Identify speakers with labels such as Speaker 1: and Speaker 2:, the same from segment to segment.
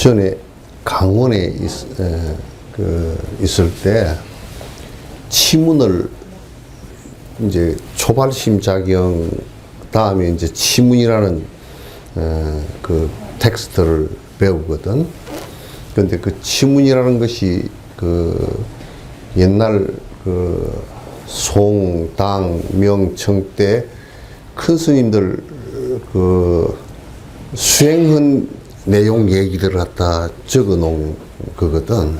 Speaker 1: 전에 강원에 있을 때 치문을 이제 초발심작용 다음에 이제 치문이라는 그 텍스트를 배우거든. 근데 그 치문이라는 것이 그 옛날 그 송, 당, 명, 청 때 큰 스님들 그 수행한 내용 얘기들을 갖다 적어 놓은 거거든.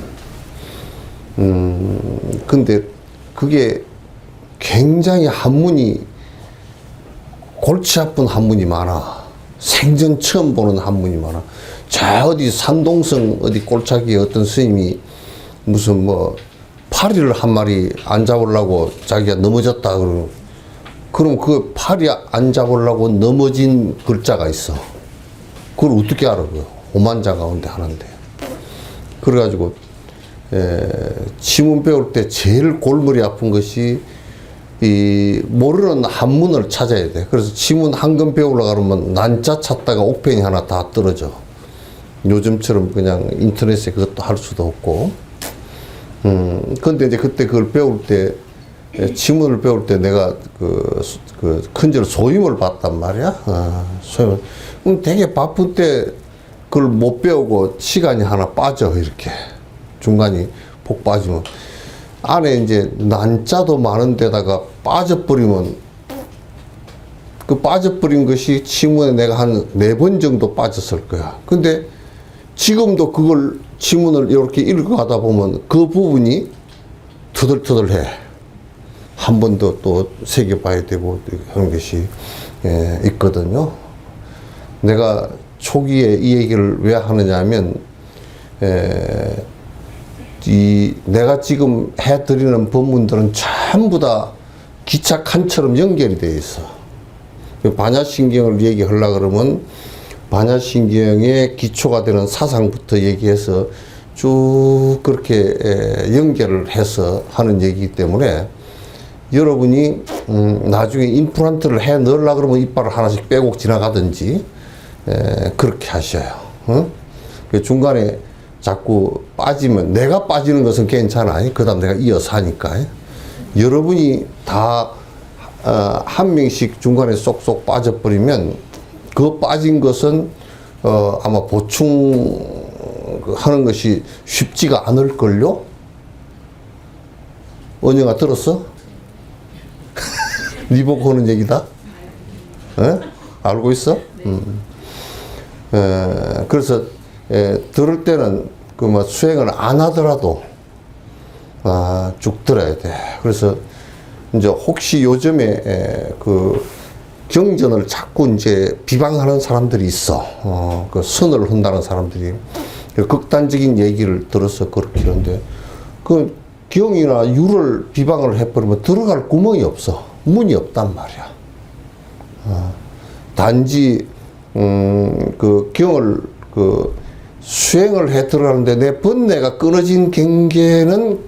Speaker 1: 근데 그게 굉장히 한문이 골치 아픈 한문이 많아. 생전 처음 보는 한문이 많아. 자, 어디 산동성 어디 골짜기에 어떤 스님이 무슨 뭐 파리를 한 마리 안 잡으려고 자기가 넘어졌다 그러고, 그럼 그 파리 안 잡으려고 넘어진 글자가 있어. 그걸 어떻게 알아? 그 오만자 가운데 하나인데. 그래가지고 치문 배울 때 제일 골머리 아픈 것이 이 모르는 한문을 찾아야 돼. 그래서 치문 한권 배우려고 그러면 난자 찾다가 옥펜이 하나 다 떨어져. 요즘처럼 그냥 인터넷에 그것도 할 수도 없고. 근데 이제 그때 그걸 배울 때, 치문을 배울 때 내가 그 큰절 소임을 봤단 말이야. 소임을. 그럼 되게 바쁜 때 그걸 못 배우고 시간이 하나 빠져, 이렇게. 중간이 폭 빠지면. 안에 이제 난자도 많은 데다가 빠져버리면, 그 빠져버린 것이 치문에 내가 한 4번 정도 빠졌을 거야. 근데 지금도 그걸 치문을 이렇게 읽어가다 보면 그 부분이 터들터들해. 한 번 더 또 새겨봐야 되고 하는 것이 있거든요. 내가 초기에 이 얘기를 왜 하느냐 하면, 내가 지금 해드리는 법문들은 전부 다 기차 칸처럼 연결이 되어 있어. 반야신경을 얘기하려고 그러면 반야신경의 기초가 되는 사상부터 얘기해서 쭉 그렇게 연결을 해서 하는 얘기이기 때문에 여러분이 나중에 임플란트를 해 넣으려고 그러면 이빨을 하나씩 빼고 지나가든지 그렇게 하셔요. 중간에 자꾸 빠지면, 내가 빠지는 것은 괜찮아. 그 다음 내가 이어서 하니까. 여러분이 다 한 명씩 중간에 쏙쏙 빠져버리면 그 빠진 것은 아마 보충하는 것이 쉽지가 않을걸요? 언영아, 들었어? 니 보고 하는 얘기다? 알고 있어? 그래서 들을 때는 그 뭐 수행을 안 하더라도 쭉 들어야 돼. 그래서 이제 혹시 요즘에 그 경전을 자꾸 이제 비방하는 사람들이 있어. 그 선을 한다는 사람들이 극단적인 얘기를 들어서 그렇게 하는데, 그 경이나 유를 비방을 해버리면 들어갈 구멍이 없어. 문이 없단 말이야. 단지 그 경을 그 수행을 해 들어가는데 내 번뇌가 끊어진 경계는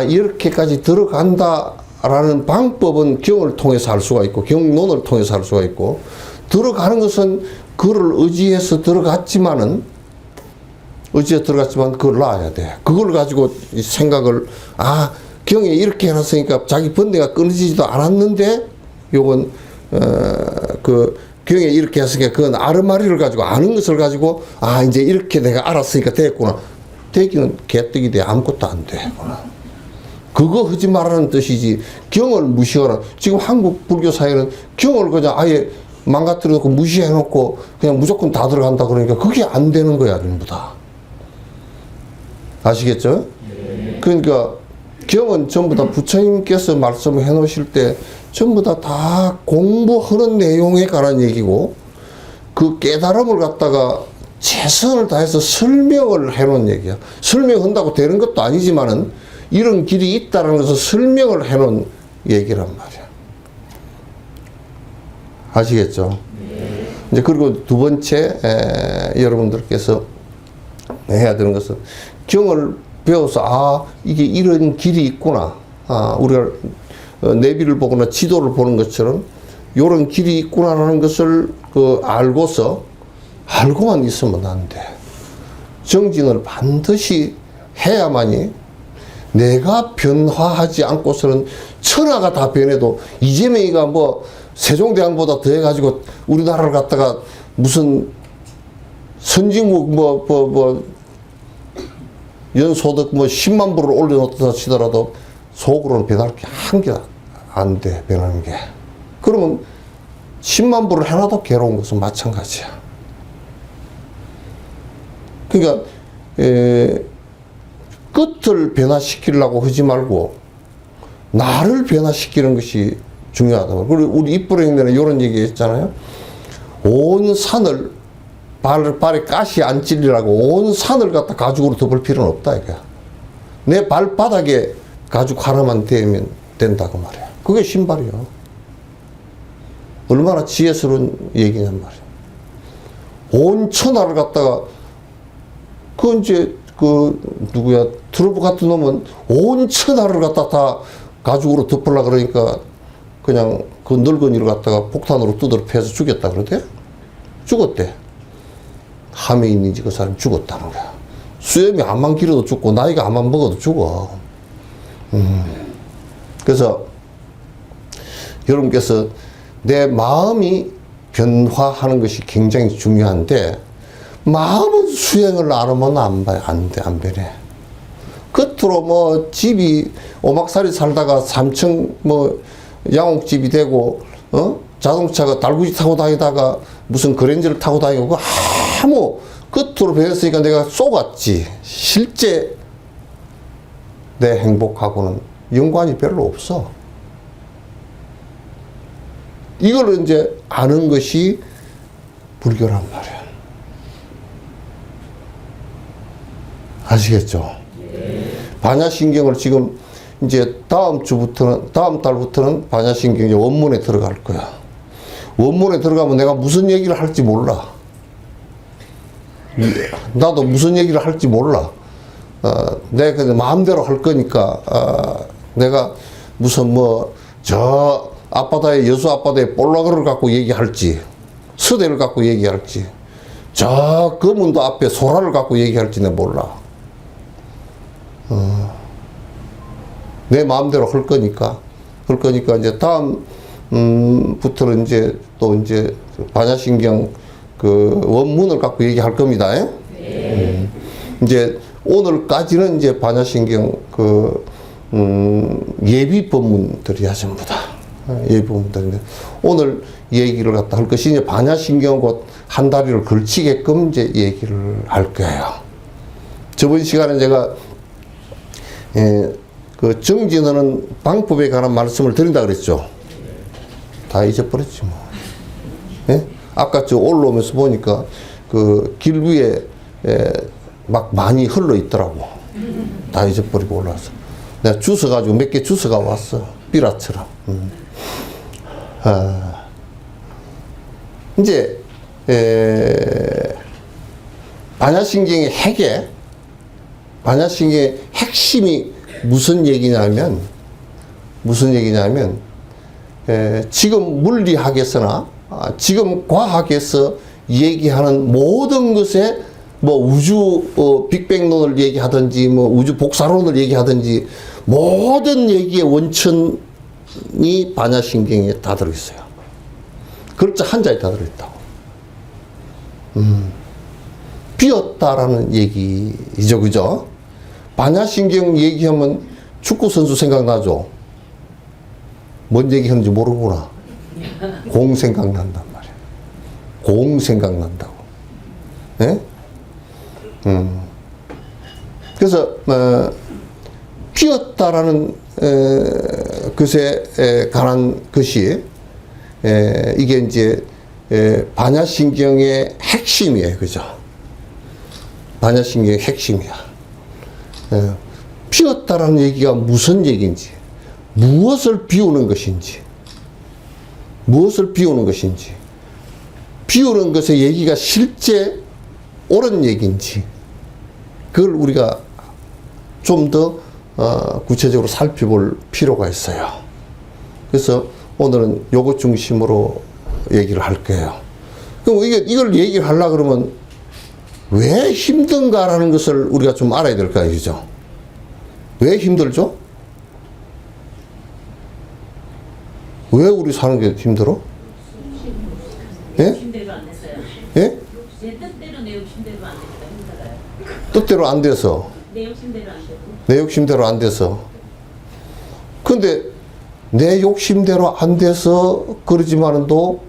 Speaker 1: 이렇게까지 들어간다라는 방법은 경을 통해서 할 수가 있고 경론을 통해서 할 수가 있고, 들어가는 것은 그를 의지해서 들어갔지만은 의지에 들어갔지만 그걸 놔야 돼. 그걸 가지고 이 생각을, 경에 이렇게 해놨으니까 자기 번뇌가 끊어지지도 않았는데, 요건, 경에 이렇게 했으니까 그건 아르마리를 가지고 아는 것을 가지고, 이제 이렇게 내가 알았으니까 됐구나. 되기는 개떡이 돼. 아무것도 안 돼. 그거 하지 말라는 뜻이지. 경을 무시하라. 지금 한국 불교 사회는 경을 그냥 아예 망가뜨려 놓고 무시해 놓고 그냥 무조건 다 들어간다 그러니까 그게 안 되는 거야, 전부 다. 아시겠죠? 그러니까 경은 전부 다 부처님께서 말씀을 해 놓으실 때 전부 다 공부하는 내용에 관한 얘기고, 그 깨달음을 갖다가 최선을 다해서 설명을 해 놓은 얘기야. 설명한다고 되는 것도 아니지만은 이런 길이 있다는 것을 설명을 해 놓은 얘기란 말이야. 아시겠죠? 이제 그리고 두 번째, 여러분들께서 해야 되는 것은 경을 배워서 이게 이런 길이 있구나. 우리가 내비를 보거나 지도를 보는 것처럼 이런 길이 있구나라는 것을 알고만 있으면 안 돼. 정진을 반드시 해야만이, 내가 변화하지 않고서는 천하가 다 변해도 이재명이가 뭐 세종대왕보다 더 해가지고 우리나라를 갖다가 무슨 선진국 연소득 10만 불을 올려놓다 치더라도 속으로는 변할 게 한 개 안 돼, 변하는 게. 그러면 10만 불을 해놔도 괴로운 것은 마찬가지야. 그러니까 끝을 변화시키려고 하지 말고 나를 변화시키는 것이 중요하다고. 그리고 우리 입부령님들은 이런 얘기 했잖아요. 온 산을 발에 가시 안 찔리라고 온 산을 갖다 가죽으로 덮을 필요는 없다 이거야. 내 발바닥에 가죽 하나만 대면 된다고 말이야. 그게 신발이야. 얼마나 지혜스러운 얘기냔 말이야. 온 천하를 갖다가 트럼프 같은 놈은 온 천하를 갖다 다 가죽으로 덮으려고 그러니까 그냥 그 늙은이를 갖다가 폭탄으로 두드려 패서 죽였다 그러대? 죽었대. 함에 있는지 그 사람이 죽었다는 거야. 수염이 암만 길어도 죽고 나이가 암만 먹어도 죽어. 그래서 여러분께서 내 마음이 변화하는 것이 굉장히 중요한데, 마음은 수행을 안 하면 안 변해. 겉으로 집이 오막살이 살다가 3층 양옥집이 되고, 자동차가 달구지 타고 다니다가 무슨 그랜저를 타고 다니고, 겉으로 변했으니까 내가 속았지. 실제 내 행복하고는 연관이 별로 없어. 이걸 이제 아는 것이 불교란 말이야. 아시겠죠? 반야신경을 지금 이제 다음 달부터는 반야신경이 원문에 들어갈 거야. 원문에 들어가면 내가 무슨 얘기를 할지 몰라. 나도 무슨 얘기를 할지 몰라. 내가 그냥 마음대로 할 거니까, 내가 무슨 저 앞바다에, 여수 앞바다에 볼락어를 갖고 얘기할지, 서대를 갖고 얘기할지, 저 검은도 앞에 소라를 갖고 얘기할지 내가 몰라. 내 마음대로 할 거니까 이제 다음부터는 이제 반야신경 원문을 갖고 얘기할 겁니다. 이제 오늘까지는 이제 반야신경 예비 법문들이야, 전부 다. 예비 법문들인데, 오늘 얘기를 갖다 할 것이 이제 반야신경 곧 한 다리를 걸치게끔 이제 얘기를 할 거예요. 저번 시간에 제가 정진하는 방법에 관한 말씀을 드린다 그랬죠. 다 잊어버렸지 뭐. 예? 아까 올라오면서 보니까 길 위에 막 많이 흘러 있더라고. 다 잊어버리고 올라왔어. 내가 주워가지고 몇 개 주워가 왔어. 삐라처럼. 이제 반야신경의 반야신경의 핵심이 무슨 얘기냐면 지금 물리학에서나 지금 과학에서 얘기하는 모든 것의 뭐 우주 빅뱅론을 얘기하든지 뭐 우주 복사론을 얘기하든지 모든 얘기의 원천이 반야신경에 다 들어있어요. 글자 한자에 다 들어있다고. 비었다라는 얘기죠, 그죠? 반야신경 얘기하면 축구 선수 생각나죠? 뭔 얘기하는지 모르구나. 공 생각난단 말이야. 공 생각난다고. 예? 그래서 피었다라는 것에 관한 것이 이게 이제 반야신경의 핵심이에요, 그죠? 반야신경의 핵심이야. 피었다라는 얘기가 무슨 얘기인지, 무엇을 비우는 것인지, 무엇을 비우는 것인지, 비우는 것의 얘기가 실제 옳은 얘기인지, 그걸 우리가 좀 더 구체적으로 살펴볼 필요가 있어요. 그래서 오늘은 요것 중심으로 얘기를 할 거예요. 그럼 이걸 얘기를 하려고 그러면 왜 힘든가라는 것을 우리가 좀 알아야 될까요? 그죠? 왜 힘들죠? 왜 우리 사는 게 힘들어? 예?
Speaker 2: 욕심대로 안 됐어요.
Speaker 1: 예?
Speaker 2: 제 뜻대로 내 욕심대로 안 되니까 힘들어요.
Speaker 1: 뜻대로 안 돼서.
Speaker 2: 내 욕심대로 안 되고.
Speaker 1: 내 욕심대로 안 돼서. 근데 내 욕심대로 안 돼서 그러지만은 또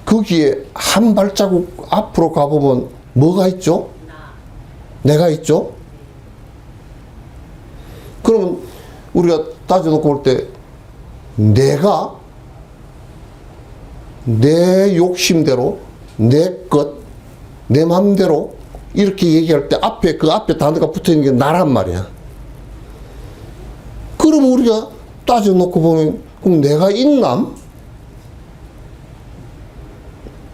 Speaker 1: 거기에 한 발자국 앞으로 가보면 뭐가 있죠? 내가 있죠? 그러면 우리가 따져놓고 볼 때 내가 내 욕심대로 내 것, 내 맘대로 이렇게 얘기할 때 그 앞에 단어가 붙어 있는 게 나란 말이야. 그럼 우리가 따져놓고 보면 그럼 내가 있나?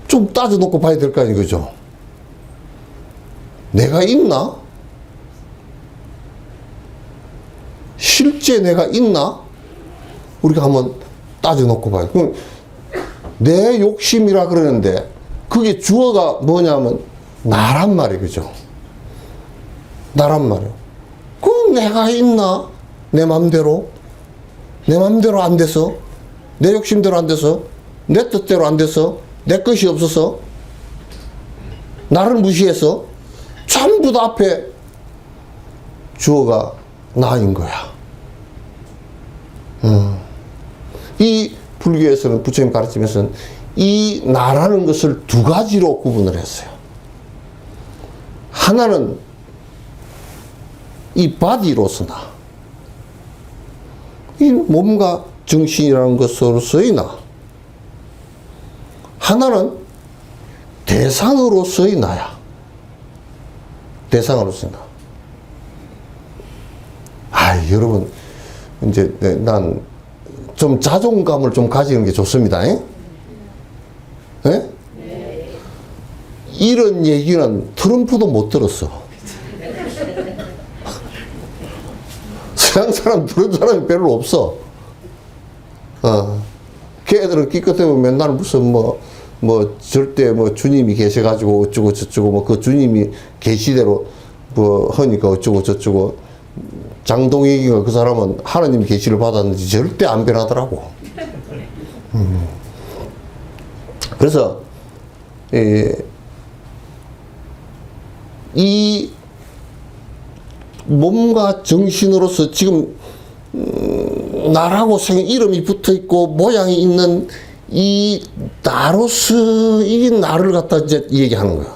Speaker 1: 좀 따져놓고 봐야 될 거 아니에요, 그죠? 내가 있나? 실제 내가 있나? 우리가 한번 따져놓고 봐요. 그럼 내 욕심이라 그러는데 그게 주어가 뭐냐면 나란 말이에요, 그죠? 나란 말이에요. 그럼 내가 있나? 내 맘대로? 내 맘대로 안 돼서? 내 욕심대로 안 돼서? 내 뜻대로 안 돼서? 내 것이 없어서? 나를 무시해서? 전부 다 앞에 주어가 나인 거야. 이 불교에서는, 부처님 가르침에서는 이 나라는 것을 두 가지로 구분을 했어요. 하나는 이 바디로서 나, 이 몸과 정신이라는 것으로서의 나, 하나는 대상으로서의 나야. 대상으로서의 나. 여러분, 이제 난 좀 자존감을 좀 가지는 게 좋습니다. 예? 네. 이런 얘기는 트럼프도 못 들었어. 서양 사람 들은 사람이 별로 없어. 걔들은 기껏해 보면 맨날 무슨 절대 주님이 계셔가지고 어쩌고 저쩌고 그 주님이 계시대로 하니까 어쩌고 저쩌고. 장동익이가 그 사람은 하나님 계시를 받았는지 절대 안 변하더라고. 그래서 이 몸과 정신으로서 지금 나라고 이름이 붙어 있고 모양이 있는 이 나로서 이 나를 갖다 이제 얘기하는 거야.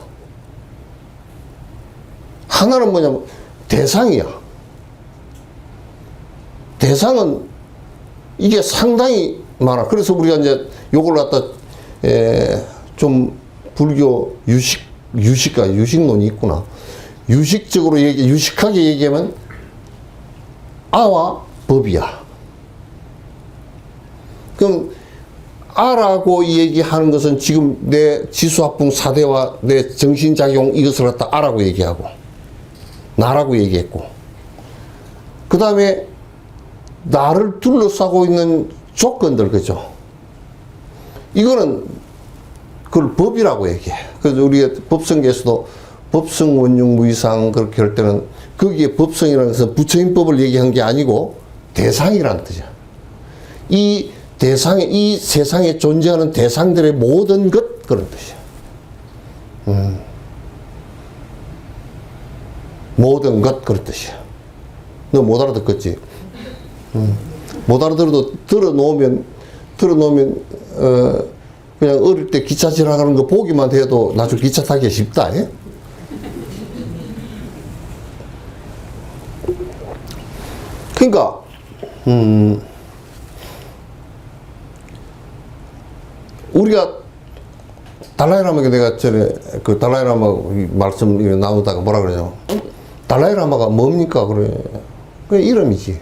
Speaker 1: 하나는 뭐냐면 대상이야. 대상은 이게 상당히 많아. 그래서 우리가 이제 요걸 갖다 좀 불교 유식론이 있구나. 유식적으로 유식하게 얘기하면 아와 법이야. 그럼 아라고 얘기하는 것은 지금 내 지수합풍 사대와 내 정신작용 이것을 갖다 아라고 얘기하고 나라고 얘기했고, 그 다음에 나를 둘러싸고 있는 조건들, 그죠? 이거는 그걸 법이라고 얘기해. 그래서 우리가 법성계에서도 법성 원흉 무이상 그렇게 할 때는 거기에 법성이라는 것은 부처인법을 얘기한 게 아니고 대상이라는 뜻이야. 이 대상에, 이 세상에 존재하는 대상들의 모든 것, 그런 뜻이야. 모든 것, 그런 뜻이야. 너 못 알아듣겠지? 못 알아들어도 들어놓으면, 그냥 어릴 때 기차 지나가는 거 보기만 해도 나중에 기차 타기 쉽다. 예? 그러니까, 우리가 달라이라마가 내가 전에 그 달라이라마 말씀 나오다가 뭐라 그러냐. 달라이라마가 뭡니까? 그래. 그 이름이지.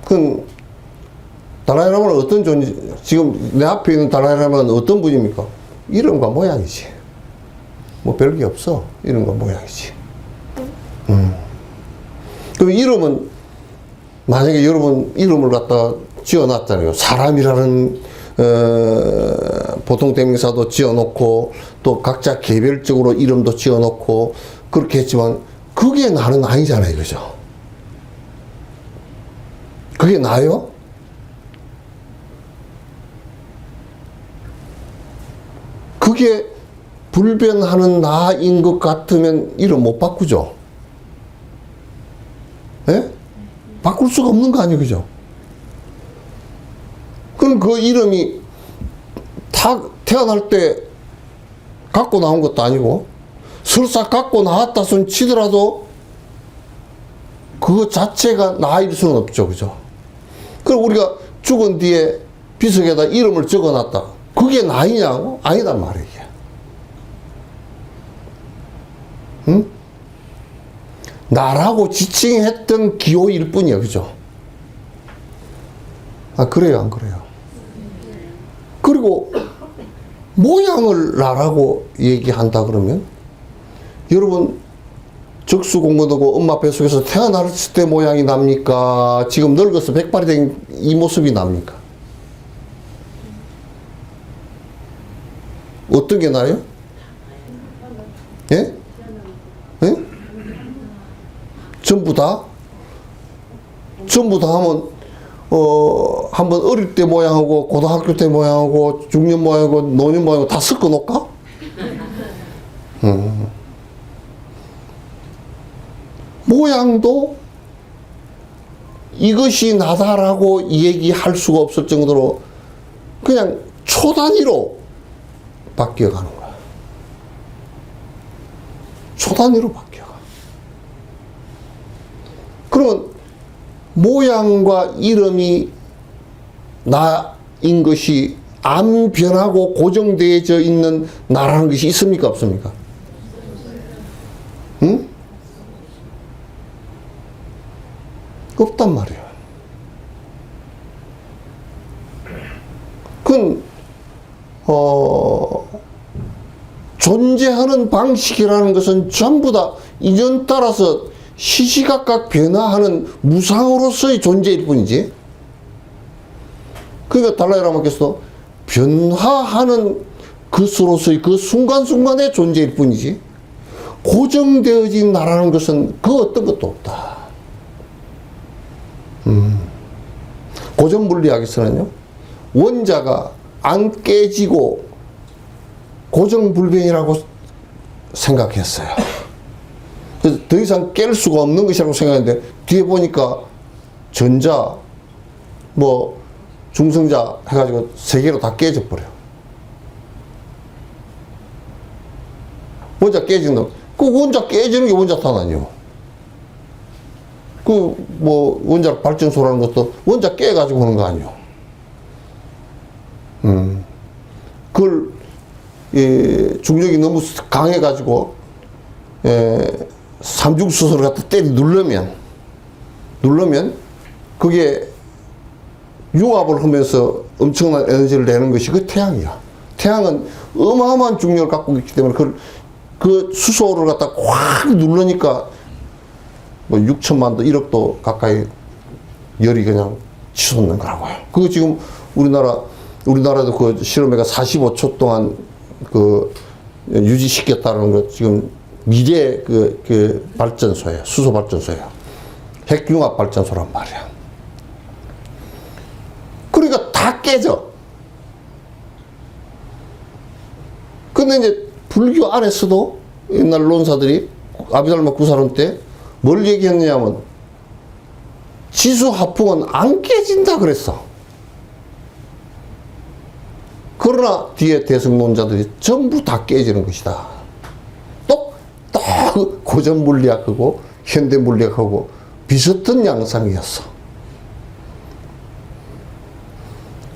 Speaker 1: 그 달라이라마는 어떤 존재, 지금 내 앞에 있는 달라이라마는 어떤 분입니까? 이름과 모양이지. 뭐 별게 없어. 이름과 모양이지. 그럼 이름은, 만약에 여러분 이름을 갖다 지어놨잖아요. 사람이라는, 보통 대명사도 지어놓고, 또 각자 개별적으로 이름도 지어놓고, 그렇게 했지만, 그게 나는 아니잖아요. 그죠? 그게 나요? 그게 불변하는 나인 것 같으면 이름 못 바꾸죠? 예? 바꿀 수가 없는 거 아니에요, 그죠? 그럼 그 이름이 태어날 때 갖고 나온 것도 아니고, 설사 갖고 나왔다 손 치더라도, 그거 자체가 나일 수는 없죠, 그죠? 그럼 우리가 죽은 뒤에 비석에다 이름을 적어 놨다. 그게 나이냐고? 아니단 말이에요, 이게. 응? 나라고 지칭했던 기호일 뿐이야, 그죠? 아, 그래요, 안 그래요? 그리고 모양을 나라고 얘기한다 그러면 여러분 적수 공부하고 엄마 뱃속에서 태어났을 때 모양이 납니까? 지금 늙어서 백발이 된 이 모습이 납니까? 어떤 게 나요? 예? 예? 전부 다? 전부 다 하면, 한번 어릴 때 모양하고, 고등학교 때 모양하고, 중년 모양하고, 노년 모양하고 다 섞어 놓을까? 모양도 이것이 나다라고 얘기할 수가 없을 정도로 그냥 초단위로 바뀌어가는 거야. 초단위로 바뀌어가. 그러면 모양과 이름이 나인 것이 안 변하고 고정되어져 있는 나라는 것이 있습니까? 없습니까? 응? 없단 말이야. 그건, 존재하는 방식이라는 것은 전부 다 인연 따라서 시시각각 변화하는 무상으로서의 존재일 뿐이지. 그러니까 달라이라마께서 변화하는 것으로서의 그 순간순간의 존재일 뿐이지, 고정되어진 나라는 것은 그 어떤 것도 없다. 고전 물리학에서는요, 원자가 안 깨지고 고정불변이라고 생각했어요. 그래서 더 이상 깰 수가 없는 것이라고 생각했는데, 뒤에 보니까 전자, 뭐, 중성자 해가지고 세 개로 다 깨져버려. 원자 깨지는 거. 그 원자 깨지는 게 원자탄 아니요. 그, 뭐, 원자 발전소라는 것도 원자 깨가지고 하는 거 아니요. 그걸, 중력이 너무 강해가지고, 삼중수소를 갖다 때리 누르면, 그게 융합을 하면서 엄청난 에너지를 내는 것이 그 태양이야. 태양은 어마어마한 중력을 갖고 있기 때문에 그 수소를 갖다 확 누르니까 뭐 6천만 도 1억도 가까이 열이 그냥 치솟는 거라고요. 그거 지금 우리나라 우리나라도 그 실험회가 45초 동안 그 유지시켰다는 거 지금 미래 그 발전소예요. 수소 발전소예요. 핵융합 발전소란 말이야. 그러니까 다 깨져. 근데 이제 불교 안에서도 옛날 논사들이 아비달마 구사론 때 뭘 얘기했냐면 지수화풍은 안 깨진다 그랬어. 그러나 뒤에 대승론자들이 전부 다 깨지는 것이다. 또 고전 물리학하고 현대 물리학하고 비슷한 양상이었어.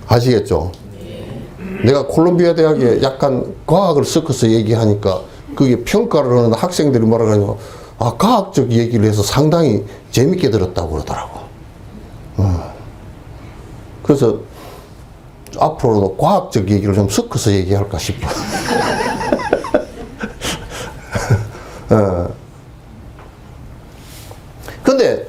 Speaker 1: 아시겠죠? 내가 콜롬비아 대학에 약간 과학을 섞어서 얘기하니까 그게 평가를 하는 학생들이 뭐라 그러냐면 과학적 얘기를 해서 상당히 재밌게 들었다고 그러더라고. 그래서 앞으로도 과학적 얘기를 좀 섞어서 얘기할까 싶어. 근데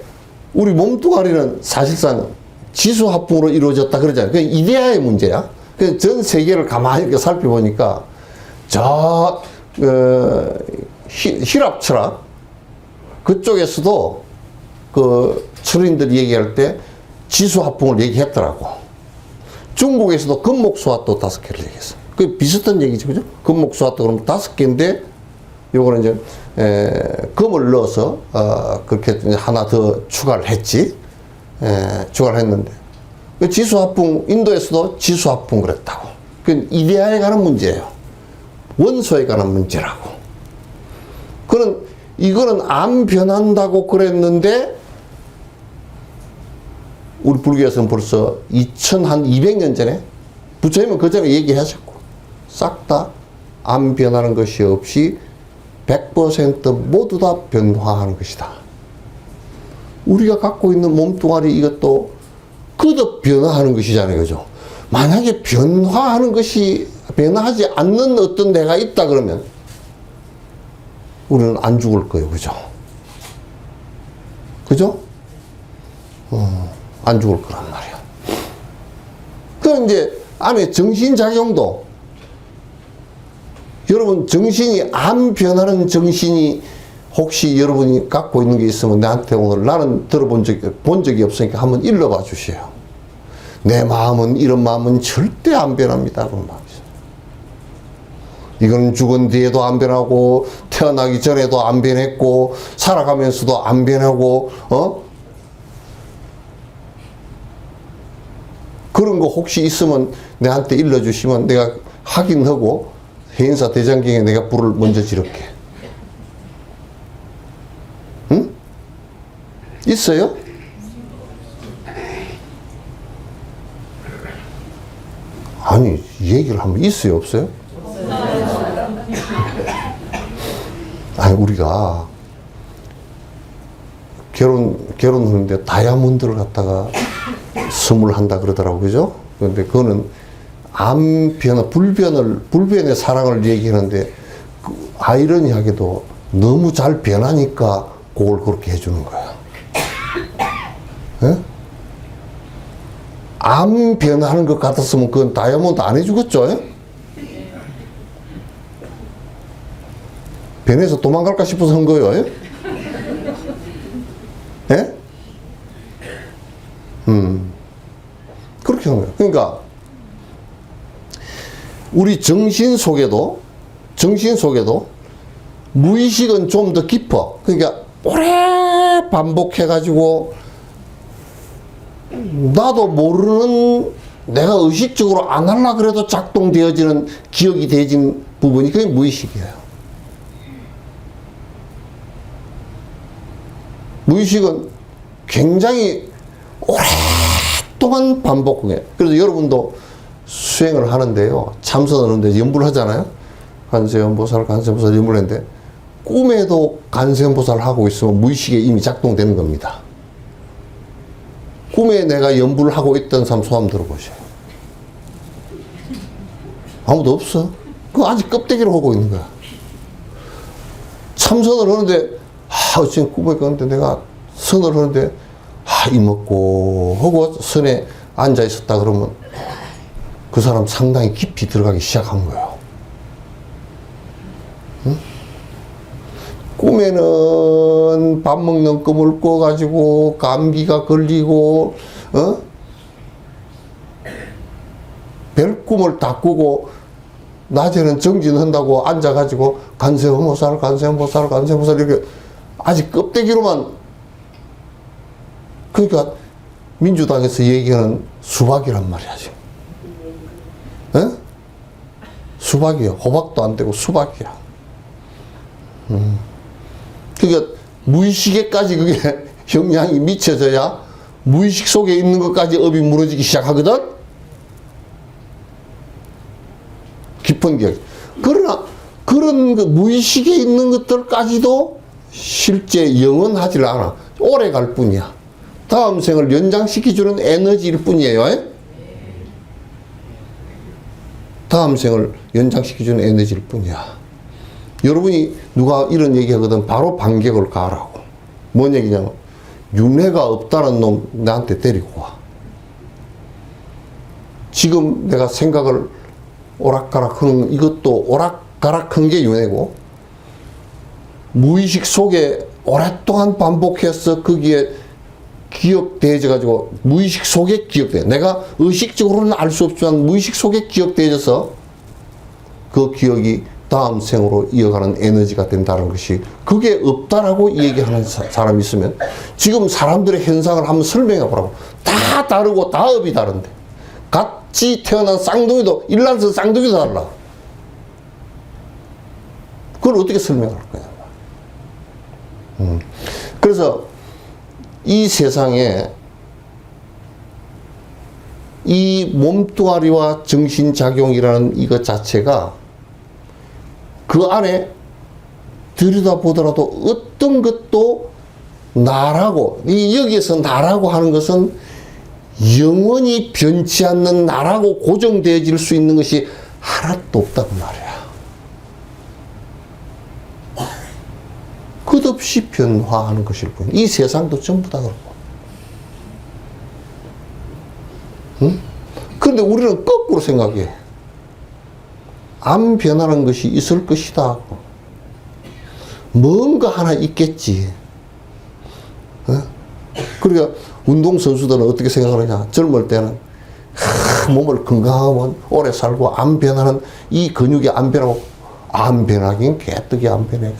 Speaker 1: 우리 몸뚱아리는 사실상 지수화풍으로 이루어졌다 그러잖아요. 그게 이데아의 문제야. 전 세계를 가만히 이렇게 살펴보니까 히랍 철학 그쪽에서도 그 철인들이 얘기할 때 지수화풍을 얘기했더라고. 중국에서도 금목수화도 5개를 얘기했어. 그 비슷한 얘기죠, 그죠? 금목수화도 그럼 5개인데 요거는 이제 금을 넣어서 그렇게 하나 더 추가를 했지. 추가를 했는데 그 지수화풍 인도에서도 지수화풍 그랬다고. 그 이데아에 관한 문제예요. 원소에 관한 문제라고. 이거는 안 변한다고 그랬는데 우리 불교에서는 벌써 2200년 전에 부처님은 그 전에 얘기하셨고 싹 다 안 변하는 것이 없이 100% 모두 다 변화하는 것이다. 우리가 갖고 있는 몸뚱아리 이것도 그도 변화하는 것이잖아요. 그죠? 만약에 변화하지 않는 어떤 내가 있다 그러면 우리는 안 죽을 거예요. 그죠? 그죠? 안 죽을 거란 말이야. 그럼 이제 안에 정신작용도 여러분 정신이 안 변하는 정신이 혹시 여러분이 갖고 있는 게 있으면 나한테 오늘 나는 본 적이 없으니까 한번 일러봐 주세요. 내 마음은 이런 마음은 절대 안 변합니다. 그런 마음이죠. 이건 죽은 뒤에도 안 변하고 태어나기 전에도 안 변했고 살아가면서도 안 변하고 그런 거 혹시 있으면 내한테 일러주시면 내가 확인하고 해인사 대장경에 내가 불을 먼저 지를게. 응? 있어요? 아니 얘기를 하면 있어요 없어요? 아니 우리가 결혼하는데 다이아몬드를 갖다가 선물한다 그러더라고. 그죠? 그런데 그거는 불변의 사랑을 얘기하는데 아이러니하게도 너무 잘 변하니까 그걸 그렇게 해주는 거야. 예? 안 변하는 것 같았으면 그건 다이아몬드 안 해주겠죠? 예? 변해서 도망갈까 싶어서 한 거예요. 예? 예? 그렇게 한 거예요. 그러니까 우리 정신 속에도 무의식은 좀 더 깊어. 그러니까 오래 반복해가지고 나도 모르는 내가 의식적으로 안 하려 그래도 작동되어지는 기억이 되어진 부분이 그게 무의식이에요. 무의식은 굉장히 오랫동안 반복해. 그래서 여러분도 수행을 하는데요. 참선을 하는데 연불 하잖아요. 간세음보살 연불 했는데 꿈에도 간세음보살 하고 있으면 무의식에 이미 작동되는 겁니다. 꿈에 내가 연불을 하고 있던 사람 소함 들어보세요. 아무도 없어. 그거 아직 껍데기로 하고 있는 거야. 참선을 하는데 지금 꿈에 가는데 내가 선을 하는데 이먹고 하고 선에 앉아 있었다 그러면 그 사람 상당히 깊이 들어가기 시작한 거예요. 응? 꿈에는 밥 먹는 꿈을 꿔가지고 감기가 걸리고 별꿈을 다 꾸고 낮에는 정진한다고 앉아가지고 간세음보살 간세음보살 간세음보살 이렇게 아직 껍데기로만, 그러니까 민주당에서 얘기하는 수박이란 말이야 지금. 에? 수박이야. 호박도 안 되고 수박이야. 그러니까 무의식에까지 그게 영향이 미쳐져야 무의식 속에 있는 것까지 업이 무너지기 시작하거든. 깊은 기억. 그러나 그런 그 무의식에 있는 것들까지도 실제 영원하지 않아. 오래 갈 뿐이야. 다음 생을 연장시켜주는 에너지일 뿐이에요. 다음 생을 연장시켜주는 에너지일 뿐이야. 여러분이 누가 이런 얘기 하거든 바로 반격을 가라고. 뭔 얘기냐면 윤회가 없다는 놈 나한테 데리고 와. 지금 내가 생각을 오락가락 하는 이것도 오락가락 한 게 윤회고, 무의식 속에 오랫동안 반복해서 거기에 기억되어져 가지고 무의식 속에 기억돼. 내가 의식적으로는 알 수 없지만 무의식 속에 기억되어져서 그 기억이 다음 생으로 이어가는 에너지가 된다는 것이, 그게 없다라고 얘기하는 사람이 있으면 지금 사람들의 현상을 한번 설명해 보라고. 다 다르고 다 업이 다른데 같이 태어난 쌍둥이도 일란성 쌍둥이도 달라. 그걸 어떻게 설명할 거냐. 그래서 이 세상에 이 몸뚱아리와 정신작용이라는 이것 자체가 그 안에 들여다보더라도 어떤 것도 나라고, 여기에서 나라고 하는 것은 영원히 변치 않는 나라고 고정되어질 수 있는 것이 하나도 없다고 말이야. 끝없이 변화하는 것일 뿐. 이 세상도 전부 다 그렇고. 응? 그런데 우리는 거꾸로 생각해. 안 변하는 것이 있을 것이다. 뭔가 하나 있겠지. 그러니까 운동선수들은 어떻게 생각하느냐. 젊을 때는 몸을 건강하면 오래 살고 안 변하는 이 근육이 안 변하고, 안 변하긴 개떡이 안 변해.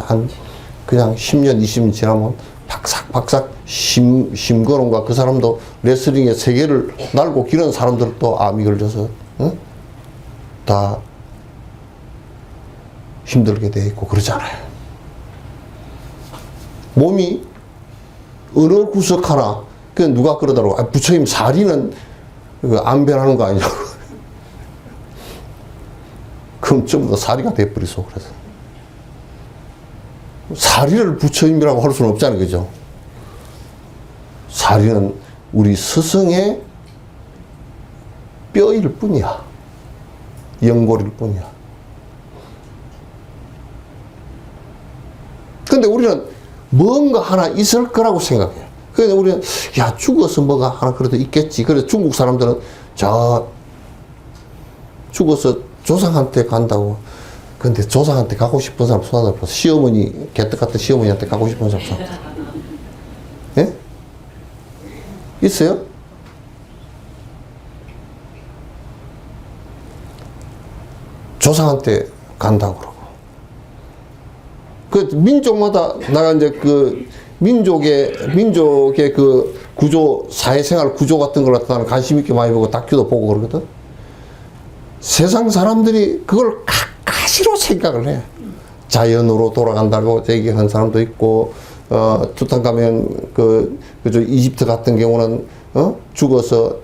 Speaker 1: 그냥 10년, 20년 지나면 박삭박삭 심거론가 그 사람도 레슬링의 세계를 날고 기는 사람들도 암이 걸려서 다 힘들게 돼 있고 그러잖아요. 몸이 어느 구석 하나, 그 누가 그러더라고. 부처님 사리는 안 변하는 거 아니냐고. 그럼 전부 다 사리가 돼버리소. 그래서 사리를 부처님이라고 할 수는 없잖아요. 그죠? 사리는 우리 스승의 뼈일 뿐이야. 연골일 뿐이야. 근데 우리는 뭔가 하나 있을 거라고 생각해. 그래서 우리는, 야, 죽어서 뭐가 하나 그래도 있겠지. 그래서 중국 사람들은 죽어서 조상한테 간다고. 근데 조상한테 가고 싶은 사람 손 하나 없어. 시어머니, 개떡 같은 시어머니한테 가고 싶은 사람 손 하나 없어. 예? 있어요? 조상한테 간다고 그러고. 그 민족마다 내가 이제 그 민족의 그 구조, 사회생활 구조 같은 걸 갖다 관심 있게 많이 보고 다큐도 보고 그러거든. 세상 사람들이 그걸 가시로 생각을 해. 자연으로 돌아간다고 얘기하는 사람도 있고, 투탕카멘 그저 이집트 같은 경우는 죽어서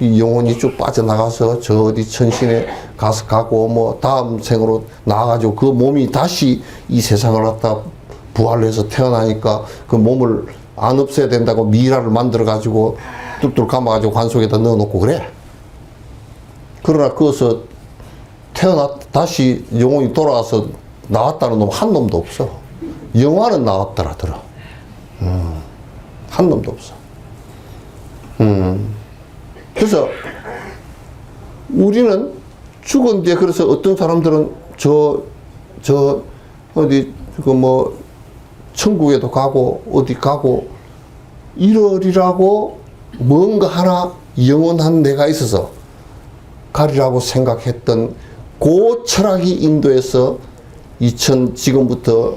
Speaker 1: 이 영혼이 쭉 빠져나가서 저 어디 천신에 가고 뭐 다음 생으로 나와가지고 그 몸이 다시 이 세상을 갖다 부활해서 태어나니까 그 몸을 안 없애야 된다고 미라를 만들어가지고 뚝뚝 감아가지고 관 속에다 넣어놓고 그래. 그러나 그것을 다시 영혼이 돌아와서 나왔다는 놈 한 놈도 없어. 영화는 나왔더라더라. 한 놈도 없어. 그래서 우리는 죽은 뒤에 그래서 어떤 사람들은 어디 그 뭐 천국에도 가고 어디 가고 이러리라고 뭔가 하나 영원한 내가 있어서 가리라고 생각했던 그 철학이 인도에서 지금부터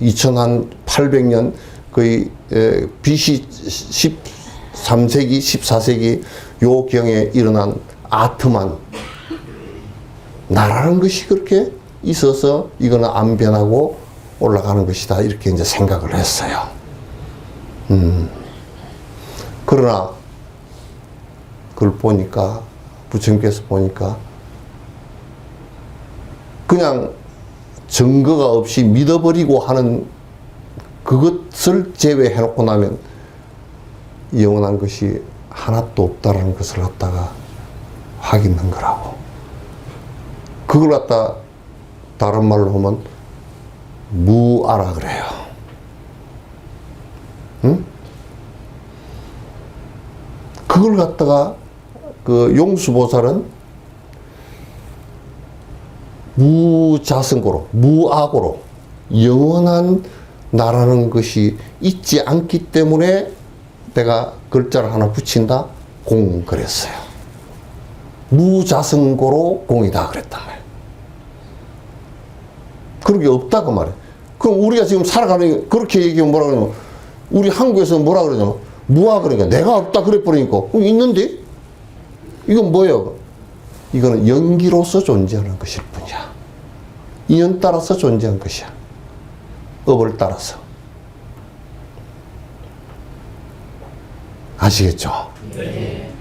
Speaker 1: 2800년 거의 BC 13세기 14세기 요 경에 일어난 아트만 나라는 것이 그렇게 있어서 이거는 안 변하고 올라가는 것이다 이렇게 이제 생각을 했어요. 그러나 그걸 보니까 부처님께서 보니까 그냥 증거가 없이 믿어버리고 하는 그것을 제외해 놓고 나면 영원한 것이 하나도 없다라는 것을 갖다가 확인한 거라고. 그걸 갖다 다른 말로 하면 무아라 그래요. 응? 그걸 갖다가 그 용수보살은 무자성고로, 무악으로 영원한 나라는 것이 있지 않기 때문에 내가 글자를 하나 붙인다? 공 그랬어요. 무자성고로 공이다 그랬단 말이에요. 그런 게 없다고 말이에요. 그럼 우리가 지금 살아가는 그렇게 얘기하면 뭐라 그러냐면 우리 한국에서 뭐라 그러냐면 무아 그러니까 내가 없다 그래 버리니까 있는데 이건 뭐예요? 이거는 연기로서 존재하는 것일 뿐이야. 인연 따라서 존재한 것이야. 업을 따라서. 아시겠죠? 네.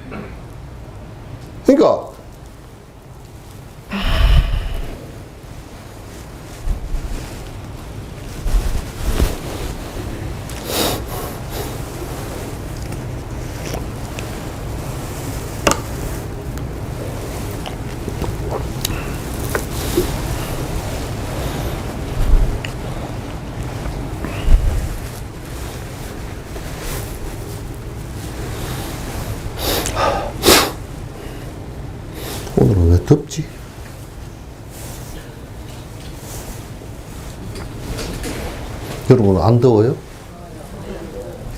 Speaker 1: 그러니까 오늘은 왜 덥지? 여러분 안 더워요?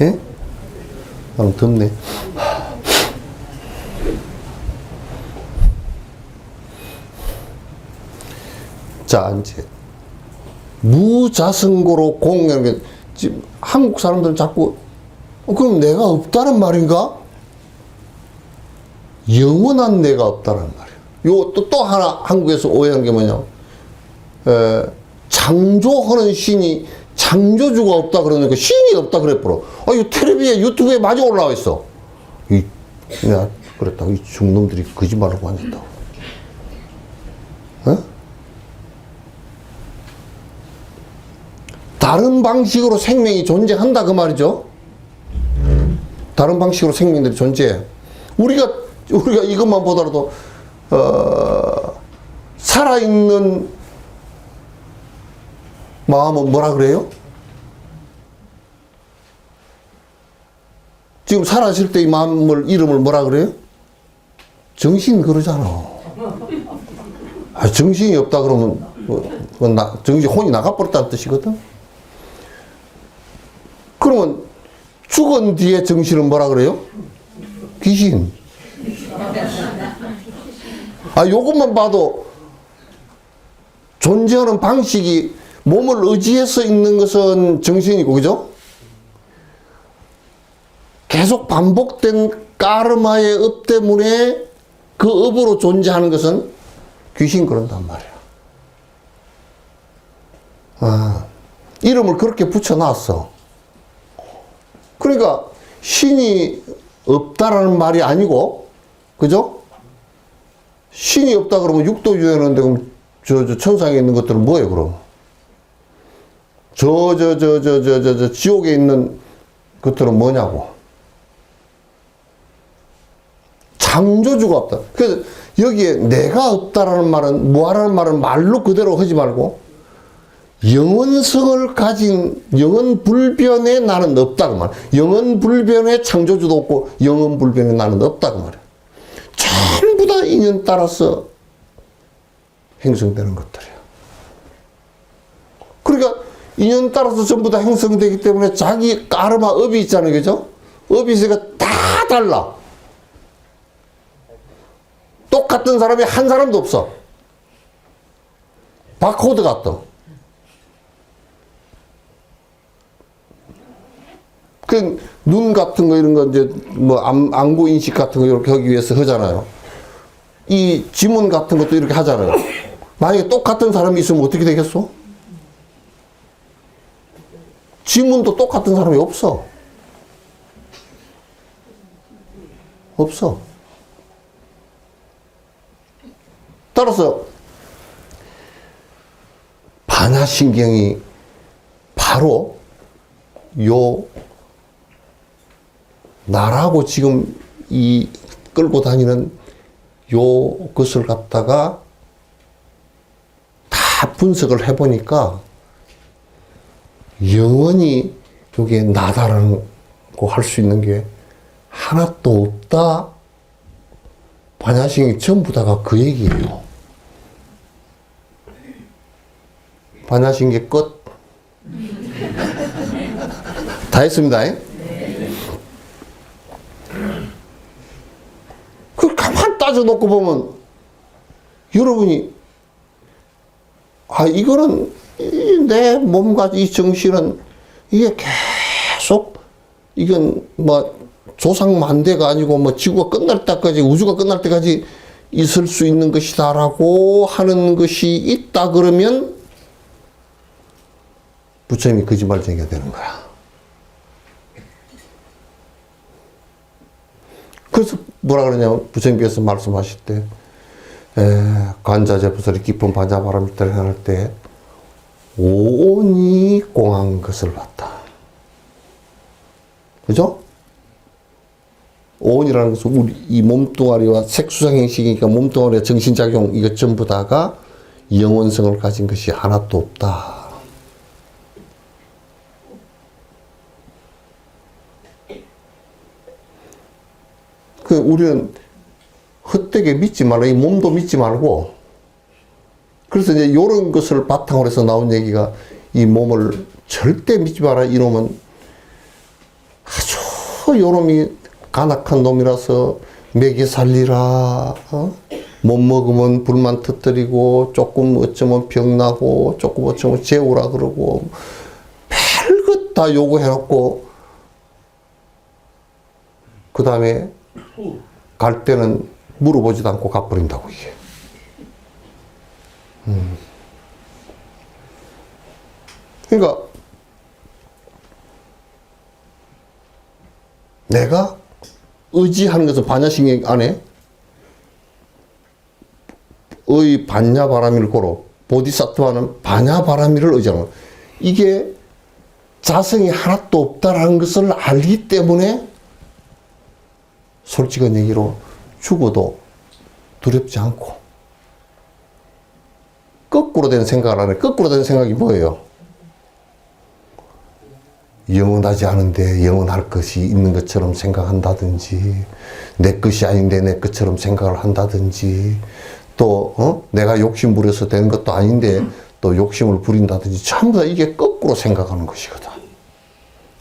Speaker 1: 예? 나는 덥네. 자, 이제 무자성고로 공이라는 게 지금 한국 사람들은 자꾸 그럼 내가 없다는 말인가? 영원한 내가 없다는 말이에요. 요 또 하나 한국에서 오해한 게 뭐냐? 창조하는 신이 창조주가 없다 그러니까 신이 없다 그랬더라. 아, 이 텔레비에 유튜브에 많이 올라와 있어. 내가 그랬다고 이 중놈들이 거짓말하고 앉았다고. 어? 다른 방식으로 생명이 존재한다 그 말이죠. 다른 방식으로 생명들이 존재해. 우리가 이것만 보더라도 살아있는 마음은 뭐라 그래요? 지금 살아있을 때 이 마음을 이름을 뭐라 그래요? 정신 그러잖아. 아, 정신이 없다 그러면 정신 혼이 나가버렸다는 뜻이거든. 그러면 죽은 뒤에 정신은 뭐라 그래요? 귀신. 아, 요것만 봐도 존재하는 방식이 몸을 의지해서 있는 것은 정신이고, 그죠? 계속 반복된 까르마의 업 때문에 그 업으로 존재하는 것은 귀신 그런단 말이야. 아, 이름을 그렇게 붙여놨어. 그러니까 신이 없다라는 말이 아니고, 그죠? 신이 없다 그러면 육도주의하는데 그럼 저 천상에 있는 것들은 뭐예요, 그럼? 지옥에 있는 것들은 뭐냐고. 창조주가 없다. 그래서 여기에 내가 없다라는 말은, 무아라는 말은 말로 그대로 하지 말고, 영원성을 가진 영원불변의 나는 없다 그 말. 영원불변의 창조주도 없고 영원불변의 나는 없다 그 말이야. 전부 다 인연 따라서 행성되는 것들이에요. 그러니까 인연 따라서 전부 다 형성되기 때문에 자기 까르마 업이 있잖아요. 그죠? 업이세가 다 달라. 똑같은 사람이 한 사람도 없어. 바코드 같다. 그 눈 같은 거 이런 거 이제 뭐 안구 인식 같은 거 이렇게 하기 위해서 하잖아요. 이 지문 같은 것도 이렇게 하잖아요. 만약에 똑같은 사람이 있으면 어떻게 되겠어? 지문도 똑같은 사람이 없어. 없어. 따라서 반야신경이 바로 요 나라고 지금 이 끌고 다니는 요 것을 갖다가 다 분석을 해보니까 영원히 요게 나다라고 할 수 있는 게 하나도 없다. 반야신경이 전부 다가 그 얘기예요. 반야신경 끝. 다 했습니다. 그 가만 따져놓고 보면 여러분이 이거는 내 몸과 이 정신은 이게 계속 이건 뭐 조상만대가 아니고 뭐 지구가 끝날 때까지 우주가 끝날 때까지 있을 수 있는 것이다라고 하는 것이 있다 그러면 부처님이 거짓말쟁이가 되는 거야. 그래서 뭐라 그러냐면 부처님께서 말씀하실 때 관자재부설이 깊은 반야바람을 들어갈 때 오온이 공한 것을 봤다. 그죠? 오온이라는 것은 우리 이 몸뚱아리와 색수상행식이니까 몸뚱아리와 정신작용 이것 전부 다가 영원성을 가진 것이 하나도 없다. 우리는 헛되게 믿지 말고, 이 몸도 믿지 말고, 그래서 이제 이런 것을 바탕으로 해서 나온 얘기가 이 몸을 절대 믿지 마라. 이놈은 아주 요놈이 간악한 놈이라서 먹여 살리라. 못 먹으면 불만 터뜨리고, 조금 어쩌면 병나고, 조금 어쩌면 재우라 그러고, 별것 다 요구해놓고, 그 다음에 갈 때는 물어보지도 않고 가버린다고, 이게. 그러니까, 내가 의지하는 것은 반야신경 안에 의 반야바라미를 고로 보디사트와는 반야바라미를 의지하는 거예요. 이게 자성이 하나도 없다라는 것을 알기 때문에 솔직한 얘기로 죽어도 두렵지 않고 거꾸로 된 생각을 하네. 거꾸로 된 생각이 뭐예요? 영원하지 않은데 영원할 것이 있는 것처럼 생각한다든지, 내 것이 아닌데 내 것처럼 생각을 한다든지, 또 내가 욕심 부려서 되는 것도 아닌데 또 욕심을 부린다든지, 전부 다 이게 거꾸로 생각하는 것이거든.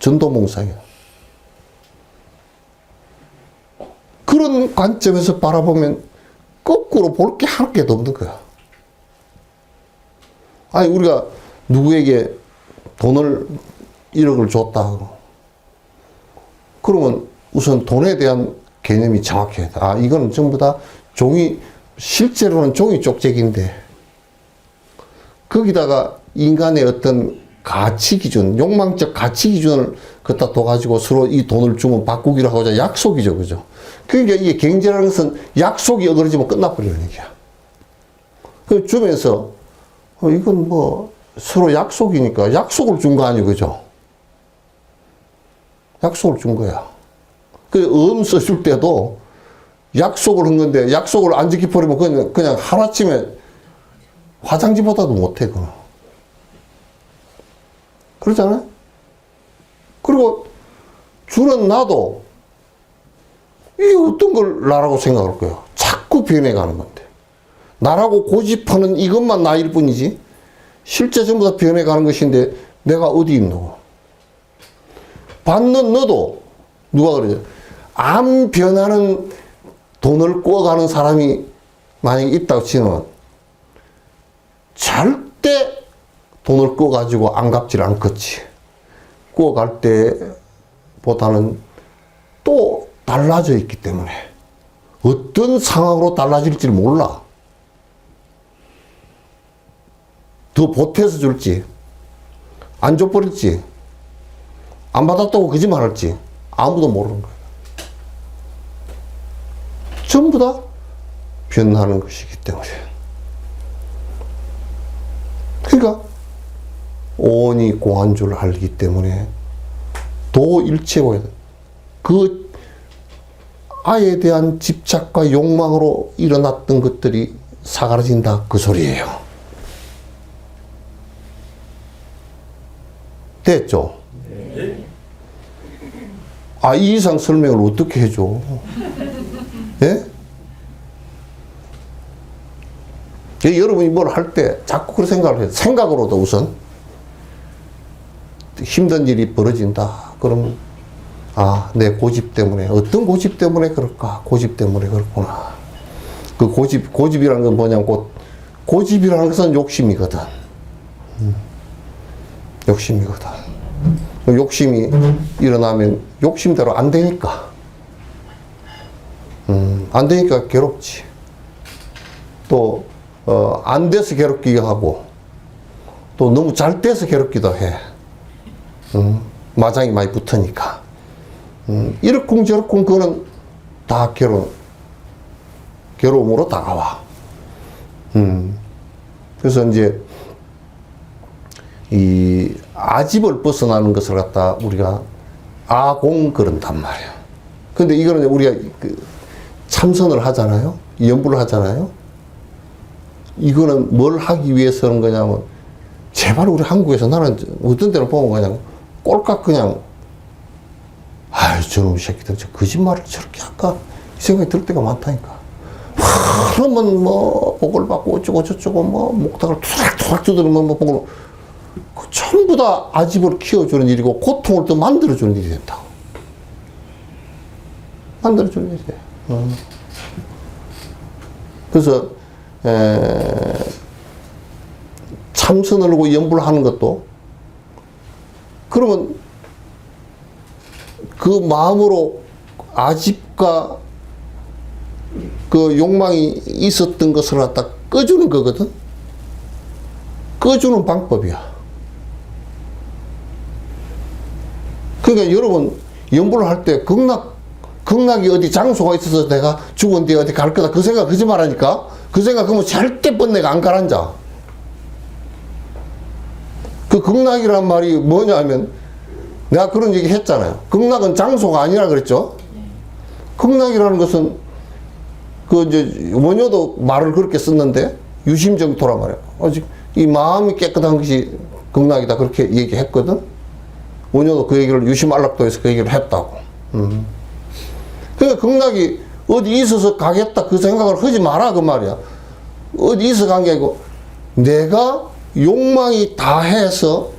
Speaker 1: 전도몽상이야. 그런 관점에서 바라보면 거꾸로 볼 게 한 개도 없는 거야. 아니, 우리가 누구에게 돈을 1억을 줬다 하고, 그러면 우선 돈에 대한 개념이 정확해야 돼. 이거는 전부 다 실제로는 종이 쪽재기인데, 거기다가 인간의 어떤 가치 기준, 욕망적 가치 기준을 갖다 둬가지고 서로 이 돈을 주면 바꾸기로 하고자 약속이죠. 그죠? 그러니까 이게 경제라는 것은 약속이 어그러지면 끝나버리는 얘기야. 그 주면서, 이건 뭐, 서로 약속이니까 약속을 준 거 아니에요. 그죠? 약속을 준 거야. 써줄 때도 약속을 한 건데, 약속을 안 지켜버리면 그냥 하루아침에 화장지보다도 못해, 그거. 그러잖아요? 그리고 주는 나도 이게 어떤 걸 나라고 생각할 거야. 자꾸 변해가는 건데. 나라고 고집하는 이것만 나일 뿐이지 실제 전부 다 변해가는 것인데 내가 어디 있노? 받는 너도 누가 그러죠? 안 변하는 돈을 꾸어가는 사람이 만약에 있다고 치면 절대 돈을 꾸어가지고 안 갚질 않겠지. 꾸어갈 때보다는 또 달라져 있기 때문에 어떤 상황으로 달라질지 몰라. 더 보태서 줄지, 안 줘버릴지, 안 받았다고 거짓말 할지 아무도 모르는 거예요. 전부 다 변하는 것이기 때문에. 그러니까 오온이 공한줄 알기 때문에 도일체고야 돼. 그 아에 대한 집착과 욕망으로 일어났던 것들이 사라진다 그 소리예요. 됐죠? 아, 이 이상 설명을 어떻게 해줘? 예? 여러분이 뭘 할 때 자꾸 그런 생각을 해요. 생각으로도 우선 힘든 일이 벌어진다. 그럼 아, 내 고집 때문에 어떤 고집 때문에 그럴까? 고집 때문에 그렇구나. 그 고집이라는 건 뭐냐면 고집이라는 것은 욕심이거든. 욕심이거든. 욕심이 일어나면 욕심대로 안 되니까. 안 되니까 괴롭지. 또, 안 돼서 괴롭기도 하고, 또 너무 잘 돼서 괴롭기도 해. 마장이 많이 붙으니까. 이렇쿵저렇쿵 그거는 다 괴로움으로 다가와. 그래서 이제, 이 아집을 벗어나는 것을 갖다 우리가 아공 그런단 말이에요. 근데 이거는 우리가 참선을 하잖아요. 연부를 하잖아요. 이거는 뭘 하기 위해서 하는 거냐면 제발 우리 한국에서 나는 어떤 때는 보면 그냥 꼴깍 그냥 아이 저놈 새끼들 저 거짓말을 저렇게 할까 이 생각이 들 때가 많다니까. 그러면 뭐 복을 받고 어쩌고 저쩌고 뭐 목탁을 투락투락 두드리면 뭐 복을 그 전부 다 아집을 키워주는 일이고 고통을 또 만들어주는 일이 된다고. 만들어주는 일이에요. 그래서 참선을 하고 연부를 하는 것도 그러면 그 마음으로 아집과 그 욕망이 있었던 것을 갖다 꺼주는 거거든. 꺼주는 방법이야. 그러니까 여러분 연부를 할 때 극락이 어디 장소가 있어서 내가 죽었는데 어디 갈 거다 그 생각 하지 말라니까. 그 생각하면 절대 뻔내가 안 가라앉아. 그 극락이란 말이 뭐냐면 내가 그런 얘기 했잖아요. 극락은 장소가 아니라 그랬죠. 극락이라는 것은 그 이제 원효도 말을 그렇게 썼는데 유심정토란 말이야. 아직 이 마음이 깨끗한 것이 극락이다 그렇게 얘기했거든. 원효도 그 얘기를 유심안락도에서 그 얘기를 했다고. 그러니까 극락이 어디 있어서 가겠다 그 생각을 하지 마라 그 말이야. 어디 있어 간 게 아니고 내가 욕망이 다해서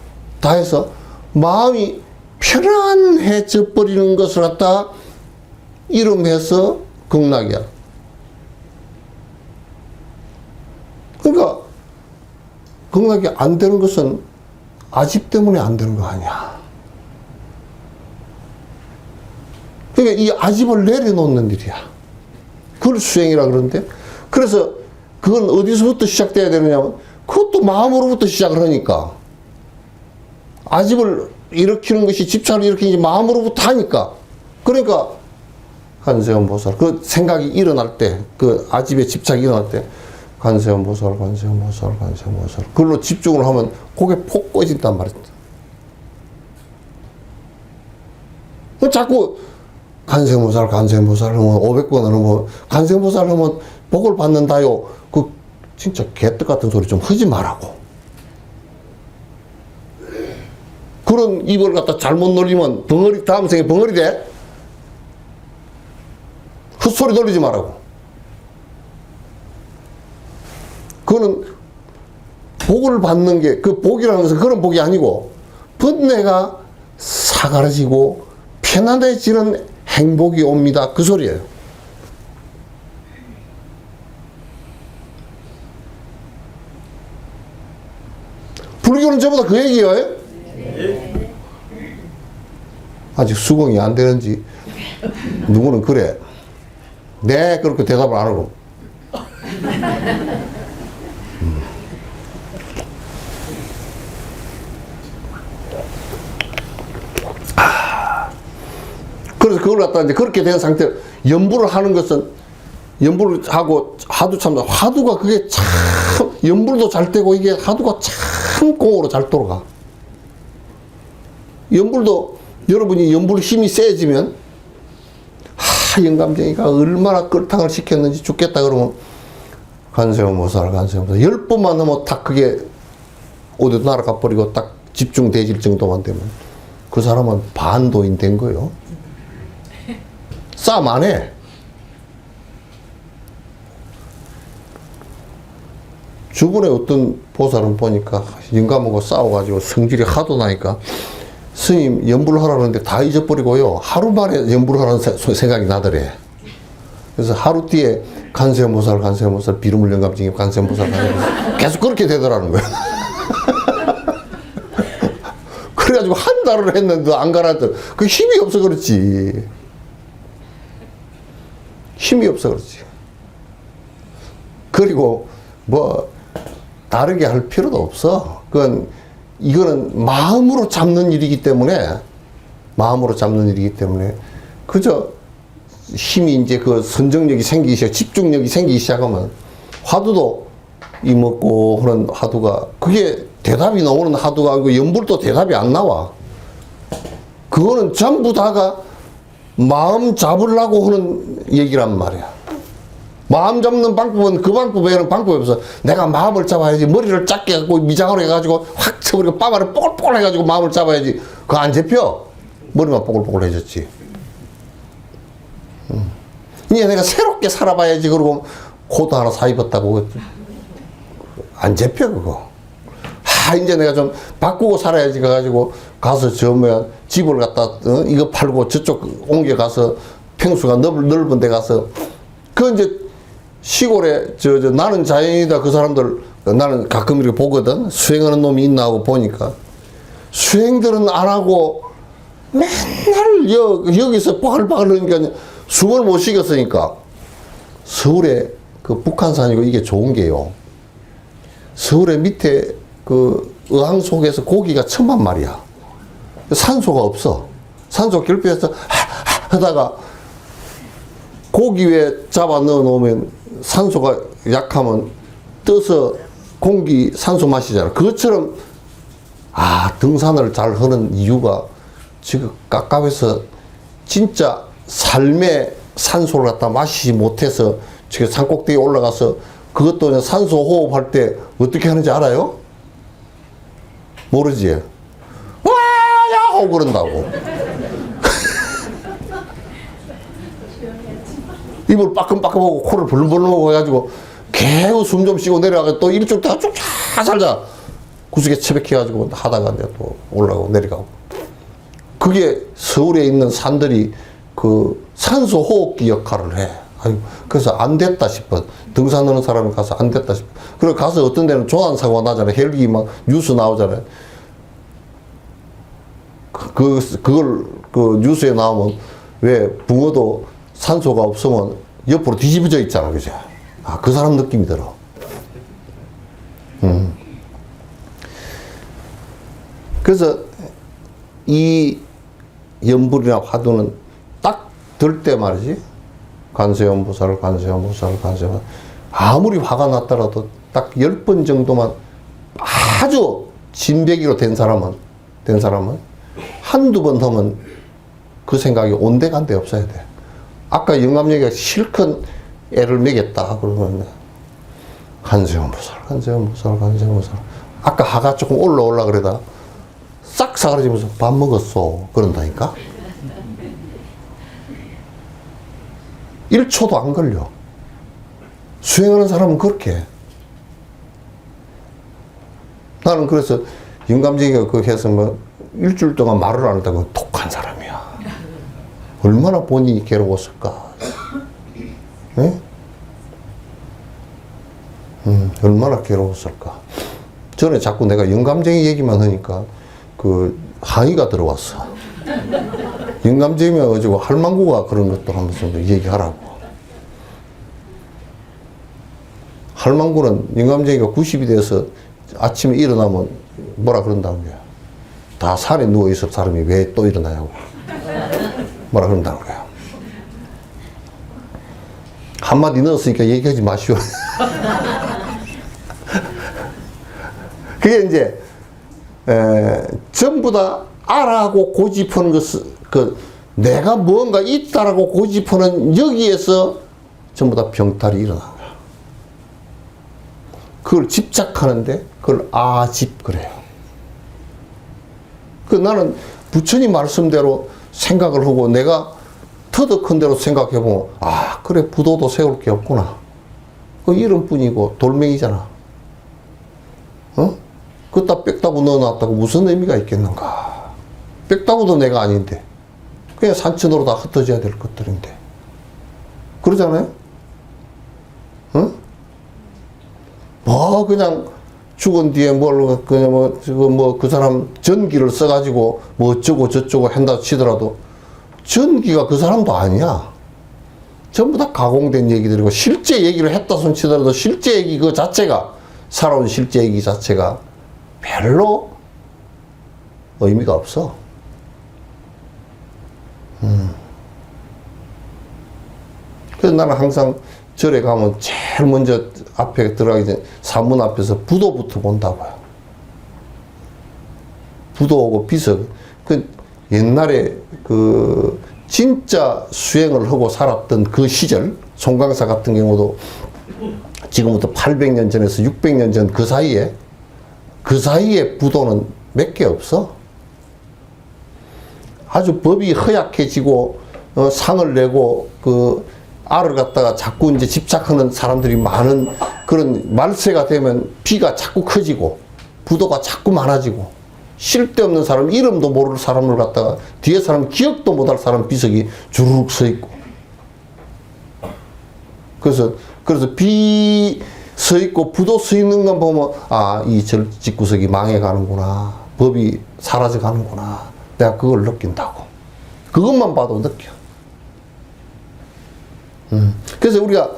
Speaker 1: 마음이 편안해져 버리는 것을 갖다 이름해서 극락이야. 그러니까 극락이 안 되는 것은 아집 때문에 안 되는 거 아니야. 그러니까 이 아집을 내려놓는 일이야. 그걸 수행이라 그러는데, 그래서 그건 어디서부터 시작돼야 되느냐면 그것도 마음으로부터 시작을 하니까. 아집을 일으키는 것이 집착을 일으키는 마음으로부터 하니까. 그러니까 관세음보살 그 생각이 일어날 때, 그 아집의 집착이 일어날 때 관세음보살 그걸로 집중을 하면 그게 폭 꺼진단 말이야. 자꾸 관세음보살 하면 500번 하면 관세음보살 하면 복을 받는다요. 그 진짜 개떡 같은 소리 좀 하지 말라고. 그런 입을 갖다 잘못 놀리면 벙어리, 다음 생에 벙어리 돼? 헛소리 돌리지 말라고. 그거는 복을 받는 게, 그 복이라는 것은 그런 복이 아니고, 번뇌가 사라지고 편안해지는 행복이 옵니다. 그 소리예요. 불교는 전부 다 그 얘기예요. 아직 수긍이 안 되는지 누구는 그래. 네, 그렇게 대답을 안 하고. 그래서 그걸 갖다 이제 그렇게 된 상태, 연부를 하는 것은, 연부를 하고 하두 참, 하두가 그게 참, 연불도 잘 되고 이게 하두가 참 공으로 잘 돌아가. 연불도, 여러분이 연불 힘이 세지면, 영감쟁이가 얼마나 끌탕을 시켰는지 죽겠다 그러면, 간세음보살, 간세음보살. 10번만 넘어 딱 그게 어디로 날아가 버리고 딱 집중되질 정도만 되면, 그 사람은 반도인 된 거예요. 싸움 안 해. 주변에 어떤 보살은 보니까 영감하고 싸워가지고 성질이 하도 나니까 스님 연불 하라는데 다 잊어버리고요. 하루 만에 연불 하라는 생각이 나더래. 그래서 하루 뒤에 간세음보살, 간세음보살, 비루물 영감증이 간세음보살, 간세음보살 계속 그렇게 되더라는 거야. 그래가지고 한 달을 했는데 안 가라더. 그 힘이 없어 그렇지. 힘이 없어 그렇지. 그리고 뭐 다르게 할 필요도 없어. 이거는 마음으로 잡는 일이기 때문에, 마음으로 잡는 일이기 때문에 그저 힘이 이제 그 선정력이 생기기 시작, 집중력이 생기기 시작하면 화두도 이먹고 하는 화두가, 그게 대답이 나오는 화두가 아니고 연불도 대답이 안 나와. 그거는 전부 다가 마음 잡으려고 하는 얘기란 말이야. 마음 잡는 방법은 그 방법 외에는 방법이 없어. 내가 마음을 잡아야지. 머리를 작게 하고 미장으로 해가지고 확 쳐버리고 빠바를 뽀글뽀글 해가지고 마음을 잡아야지. 그거 안 잡혀. 머리만 뽀글뽀글해졌지. 이제 내가 새롭게 살아봐야지. 그러고 코도 하나 사 입었다고. 안 잡혀 그거. 이제 내가 좀 바꾸고 살아야지. 가가지고 가서 집을 갖다 이거 팔고 저쪽 옮겨가서 평수가 넓은 데 가서 그 이제 시골에 나는 자연이다 그 사람들 나는 가끔 이렇게 보거든. 수행하는 놈이 있나 하고 보니까 수행들은 안 하고 맨날 여기서 빠글빠글 그러니까 숨을 못 쉬겠으니까 서울에 그 북한산이고 이게 좋은 게요. 서울에 밑에 그 어항 속에서 고기가 천만 마리야. 산소가 없어. 산소 결핍해서 하다가 고기 위에 잡아 넣어 놓으면 산소가 약하면 떠서 공기 산소 마시잖아. 그것처럼 등산을 잘 하는 이유가 지금 깝깝해서 진짜 삶의 산소를 갖다 마시지 못해서 지금 산꼭대기에 올라가서 그것도 그냥 산소 호흡할 때 어떻게 하는지 알아요? 모르지? 와야 하고 그런다고. 입을 빠끔빠끔하고 코를 벌렁벌렁하고 해가지고 개우 숨 좀 쉬고 내려가고 또 이쪽 다 쭉 살자 구석에 처박혀가지고 하다가 이제 또 올라가고 내려가고. 그게 서울에 있는 산들이 그 산소 호흡기 역할을 해. 그래서 안 됐다 싶어. 등산하는 사람이 가서 안 됐다 싶어. 그리고 가서 어떤 데는 조난사고가 나잖아요. 헬기 막 뉴스 나오잖아요. 그걸 그 뉴스에 나오면 왜 붕어도 산소가 없으면 옆으로 뒤집어져 있잖아. 그죠? 그 사람 느낌이 들어. 그래서 이 연불이나 화두는 딱 들 때 말이지. 관세음보살, 관세음보살, 관세음보살. 아무리 화가 났더라도 딱 10번 정도만 아주 진배기로 된 사람은 한두 번 하면 그 생각이 온데간데 없어야 돼. 아까 영감얘기가 실컷 애를 먹였다. 그러면 관세음보살, 관세음보살, 관세음보살. 아까 하가 조금 올라 그러다 싹 사라지면서 밥 먹었어. 그런다니까. 1초도 안 걸려. 수행하는 사람은 그렇게. 나는 그래서 영감쟁이가 그 해서 뭐 일주일 동안 말을 안 한다고 독한 사람이야. 얼마나 본인이 괴로웠을까. 예? 얼마나 괴로웠을까. 전에 자꾸 내가 영감쟁이 얘기만 하니까 그 항의가 들어왔어. 영감쟁이가 가지고 할망구가 그런 것도 하면서 얘기하라고. 할망구는 영감쟁이가 90이 돼서 아침에 일어나면 뭐라 그런다는 거야. 다 산에 누워있을 사람이 왜 또 일어나냐고. 뭐라 그런다는 거야. 한마디 넣었으니까 얘기하지 마시오. 그게 이제, 전부 다 알아고 고집하는 내가 뭔가 있다라고 고집하는 여기에서 전부 다 병탈이 일어나는 거야. 그걸 집착하는데, 그걸 아집, 그래요. 나는 부처님 말씀대로 생각을 하고 내가 터득한 대로 생각해보면, 아, 그래, 부도도 세울 게 없구나. 그 이름뿐이고 돌멩이잖아. 어? 그따 빽다구 넣어놨다고 무슨 의미가 있겠는가. 빽다구도 내가 아닌데. 그냥 산천으로 다 흩어져야 될 것들인데. 그러잖아요? 어? 뭐, 그냥 죽은 뒤에 그냥 그 사람 전기를 써가지고 뭐 어쩌고 저쩌고 한다 치더라도 전기가 그 사람도 아니야. 전부 다 가공된 얘기들이고 실제 얘기를 했다 손 치더라도 실제 얘기 그 자체가 살아온 실제 얘기 자체가 별로 의미가 없어. 그래서 나는 항상 절에 가면 제일 먼저 앞에 들어가기 전에 사문 앞에서 부도부터 본다고요. 부도하고 비석. 옛날에 진짜 수행을 하고 살았던 그 시절, 송강사 같은 경우도 지금부터 800년 전에서 600년 전 그 사이에 부도는 몇 개 없어. 아주 법이 허약해지고, 상을 내고, 알을 갖다가 자꾸 이제 집착하는 사람들이 많은 그런 말세가 되면 비가 자꾸 커지고, 부도가 자꾸 많아지고, 쓸데없는 사람, 이름도 모를 사람을 갖다가 뒤에 사람 기억도 못할 사람 비석이 주르륵 서 있고. 그래서 비 서 있고 부도 서 있는 건 보면, 아, 이 집구석이 망해 가는구나. 법이 사라져 가는구나. 내가 그걸 느낀다고. 그것만 봐도 느껴. 그래서 우리가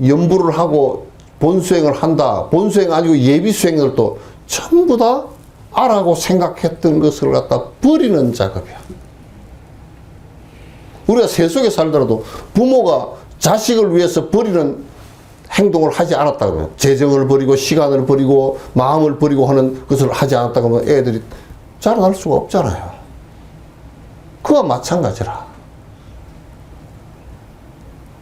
Speaker 1: 연부를 하고 본수행을 한다. 본수행 아니고 예비수행들도 전부 다 알아고 생각했던 것을 갖다 버리는 작업이야. 우리가 세속에 살더라도 부모가 자식을 위해서 버리는 행동을 하지 않았다 그러면, 재정을 버리고 시간을 버리고 마음을 버리고 하는 것을 하지 않았다 그러면 애들이 자라날 수가 없잖아요. 그와 마찬가지라.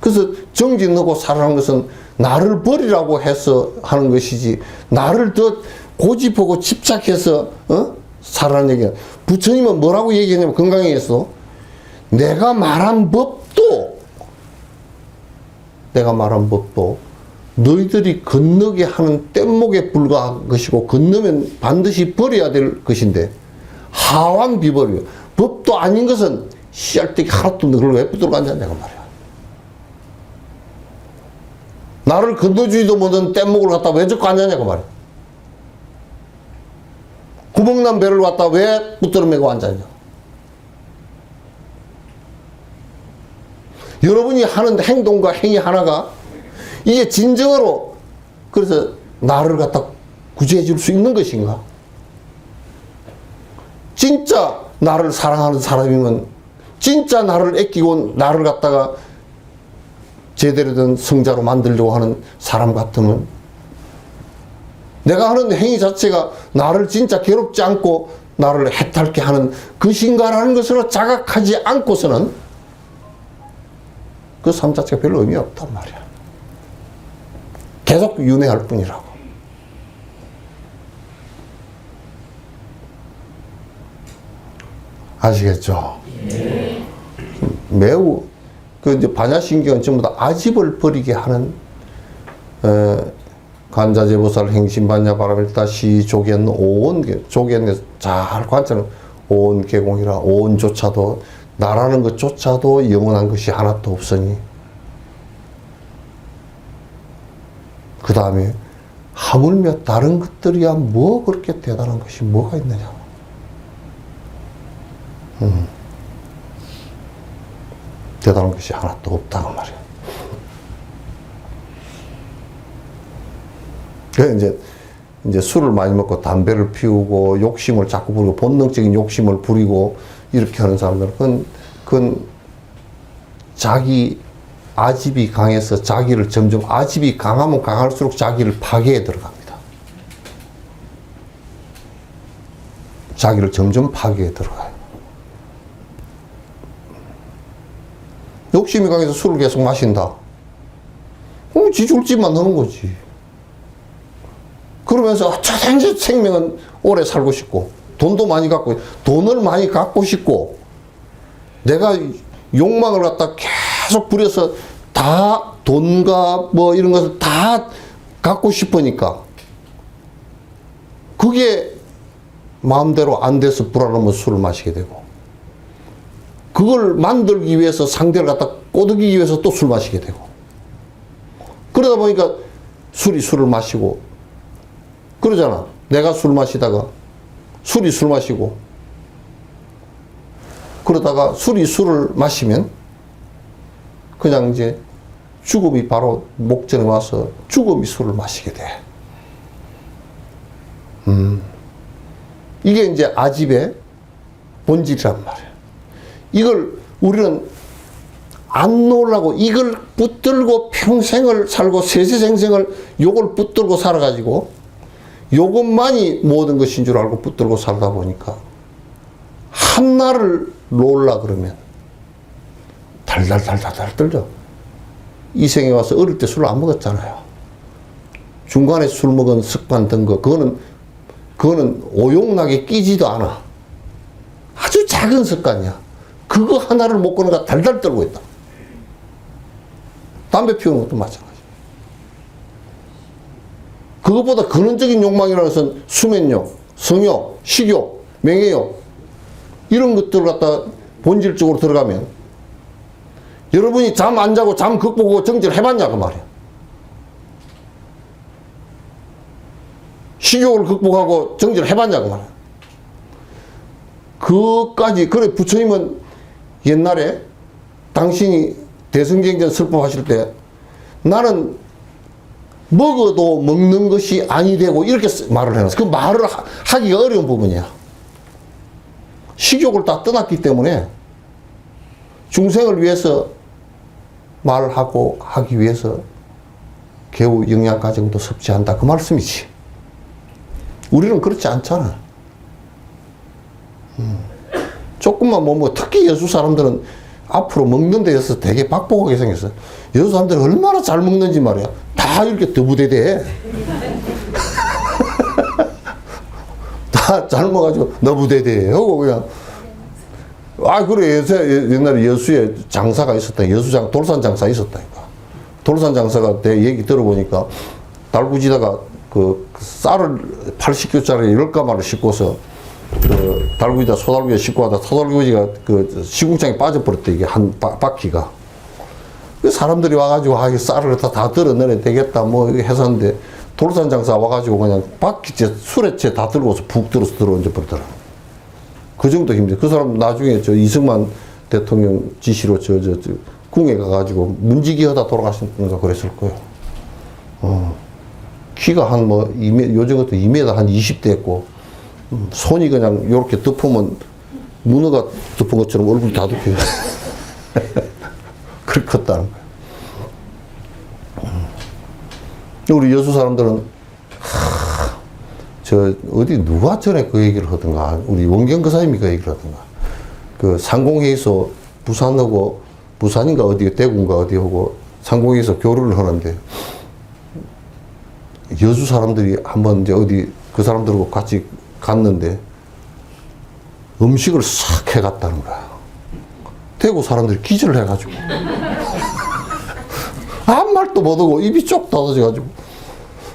Speaker 1: 그래서 정진하고 살아가는 것은 나를 버리라고 해서 하는 것이지, 나를 더 고집하고 집착해서 살아가는 얘기야. 부처님은 뭐라고 얘기했냐면 건강에서 내가 말한 법도 너희들이 건너게 하는 뗏목에 불과한 것이고 건너면 반드시 버려야 될 것인데 하왕 비벌이요. 법도 아닌 것은 씨알데기 하나도 없는데 그걸 왜 붙들고 앉았냐고 말이야. 나를 건너주지도 못한 뗏목을 갖다 왜 적고 앉았냐고 말이야. 구멍난 배를 갖다 왜 붙들어 매고 앉았냐. 여러분이 하는 행동과 행위 하나가 이게 진정으로 그래서 나를 갖다 구제해 줄 수 있는 것인가? 진짜 나를 사랑하는 사람이면, 진짜 나를 아끼고 나를 갖다가 제대로 된 성자로 만들려고 하는 사람 같으면, 내가 하는 행위 자체가 나를 진짜 괴롭지 않고 나를 해탈게 하는 것인가라는 것으로 자각하지 않고서는 그 삶 자체가 별로 의미 없단 말이야. 계속 윤회할 뿐이라고. 아시겠죠? 네. 매우 이제 반야신경은 전부 다 아집을 버리게 하는 간자제보살 행신반야 바라밀다 시 조견 온 조견에 잘 관찰은 온 개공이라 온조차도 나라는 것조차도 영원한 것이 하나도 없으니 그 다음에 하물며 다른 것들이야 뭐 그렇게 대단한 것이 뭐가 있느냐. 대단한 것이 하나도 없다고 말이야. 그래서 이제 술을 많이 먹고 담배를 피우고 욕심을 자꾸 부리고 본능적인 욕심을 부리고 이렇게 하는 사람들은 그건 자기 아집이 강해서 자기를 점점 아집이 강하면 강할수록 자기를 파괴에 들어갑니다. 자기를 점점 파괴에 들어가요. 욕심이 강해서 술을 계속 마신다. 그럼 지 줄집만 하는 거지. 그러면서 저 생명은 오래 살고 싶고 돈도 많이 갖고 돈을 많이 갖고 싶고 내가 욕망을 갖다 계속 부려서 다 돈과 뭐 이런 것을 다 갖고 싶으니까 그게 마음대로 안 돼서 불안하면 술을 마시게 되고 그걸 만들기 위해서 상대를 갖다 꼬드기기 위해서 또 술 마시게 되고 그러다 보니까 술을 마시고 그러잖아. 내가 술 마시다가 술이 술 마시고 그러다가 술을 마시면 그냥 이제 죽음이 바로 목전에 와서 죽음이 술을 마시게 돼. 이게 이제 아집의 본질이란 말이야. 이걸 우리는 안 놓으려고 이걸 붙들고 평생을 살고 세세생생을 요걸 붙들고 살아가지고 요것만이 모든 것인 줄 알고 붙들고 살다 보니까 한날을 놓으려 그러면 달달달달달 떨죠. 이 생에 와서 어릴 때 술 안 먹었잖아요. 중간에 술 먹은 습관 든 거 그거는 오용나게 끼지도 않아. 아주 작은 습관이야. 그거 하나를 못 끊어가 달달 떨고 있다. 담배 피우는 것도 마찬가지. 그것보다 근원적인 욕망이라는 것은 수면욕, 성욕, 식욕, 명예욕 이런 것들을 갖다 본질적으로 들어가면 여러분이 잠 안 자고 잠 극복하고 정지를 해봤냐 그 말이야. 식욕을 극복하고 정지를 해봤냐 그 말이야. 그까지 그래 부처님은 옛날에 당신이 대성경전 설법하실 때 나는 먹어도 먹는 것이 아니 되고 이렇게 말을 해놨어. 그 말을 하기가 어려운 부분이야. 식욕을 다 떠났기 때문에 중생을 위해서 말을 하기 위해서 겨우 영양가정도 섭취한다 그 말씀이지. 우리는 그렇지 않잖아. 조금만 뭐 특히 여수 사람들은 앞으로 먹는 데에서 되게 박복하게 생겼어. 여수 사람들은 얼마나 잘 먹는지 말이야. 다 이렇게 더부대대. 다 잘 먹어가지고 너부대대 하고 그냥. 아 그래 옛날에 여수에 장사가 있었다. 돌산 장사 있었다니까. 돌산 장사가 내 얘기 들어보니까 달구지다가 그 쌀을 80kg짜리 10가마를 싣고서 그 달구지다 소달구지에 싣고 하다 소달구지가 그 시궁창에 빠져버렸대. 이게 한 바퀴가. 그 사람들이 와가지고 이 쌀을 다 들어내야 되겠다 뭐 했었는데 돌산 장사 와가지고 그냥 바퀴째 수레째 다 들고서 푹 들어서 들어앉아 버리더라. 그 정도 힘들어. 그 사람 나중에 저 이승만 대통령 지시로 저 궁에 가가지고 문지기 하다 돌아가신가 그랬을 거예요. 키가 한 뭐 2m, 요즘 것도 2m 한 20대 했고 손이 그냥 요렇게 덮으면 문어가 덮은 것처럼 얼굴이 다 덮여요. 그렇게 컸다는 거예요. 우리 여수 사람들은 저 어디 누가 전에 그 얘기를 하던가 우리 원경 그사님이 그 얘기를 하던가 그 상공회의소 부산하고 부산인가 어디 대구인가 어디 하고 상공회의소 교류를 하는데 여수 사람들이 한번 이제 어디 그 사람들하고 같이 갔는데 음식을 싹 해갔다는 거야. 대구 사람들이 기절을 해가지고 아무 말도 못하고 입이 쪽 닫아져가지고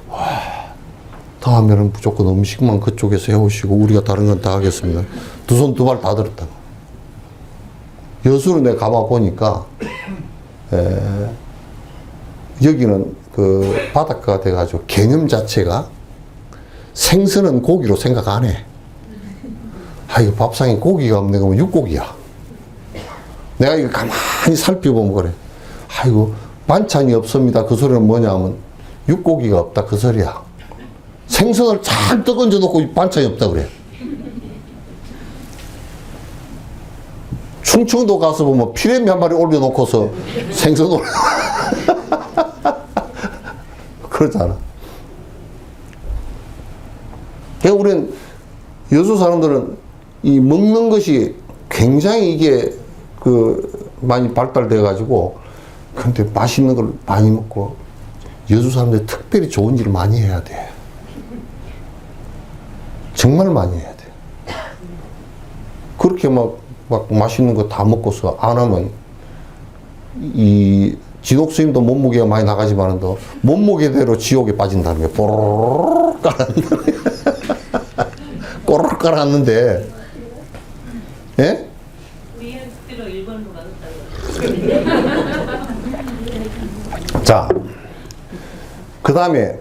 Speaker 1: 와 다음에는 무조건 음식만 그쪽에서 해오시고 우리가 다른 건 다 하겠습니다. 두 손 두 발 다 들었다. 여수를 내가 가봐 보니까 여기는 그 바닷가가 돼가지고 개념 자체가 생선은 고기로 생각 안 해. 아, 이거 밥상에 고기가 없네. 그러면 육고기야. 내가 이거 가만히 살펴보면 그래. 아이고, 반찬이 없습니다. 그 소리는 뭐냐 하면 육고기가 없다. 그 소리야. 생선을 잔뜩 얹어 놓고 반찬이 없다 그래. 충청도 가서 보면 피레미 한 마리 올려놓고서 생선 올려. 그러잖아. 그러니까 우리는 여수 사람들은 이 먹는 것이 굉장히 이게 그 많이 발달돼 가지고 근데 맛있는 걸 많이 먹고 여수 사람들이 특별히 좋은 일을 많이 해야 돼. 정말 많이 해야 돼. 그렇게 막 맛있는 거 다 먹고서 안 하면 이 진옥 스님도 몸무게가 많이 나가지만도 몸무게대로 지옥에 빠진다는 게 뽀로로록 깔았는데 꼬르륵 깔았는데 예?
Speaker 2: 우리 학교로 일본으로 가셨다고.
Speaker 1: 자, 그 다음에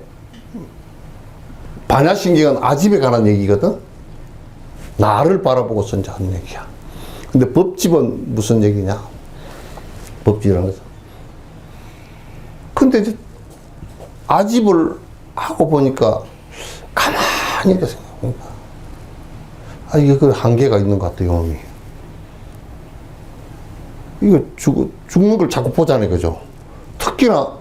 Speaker 1: 반야신경은 아집에 관한 얘기거든. 나를 바라보고서 이제 하는 얘기야. 근데 법집은 무슨 얘기냐? 법집이라는 것은. 근데 이제 아집을 하고 보니까 가만히 생각해보니까 아, 이게 그 한계가 있는 것 같아, 영험이. 이거 죽는 걸 자꾸 보잖아요, 그죠? 특히나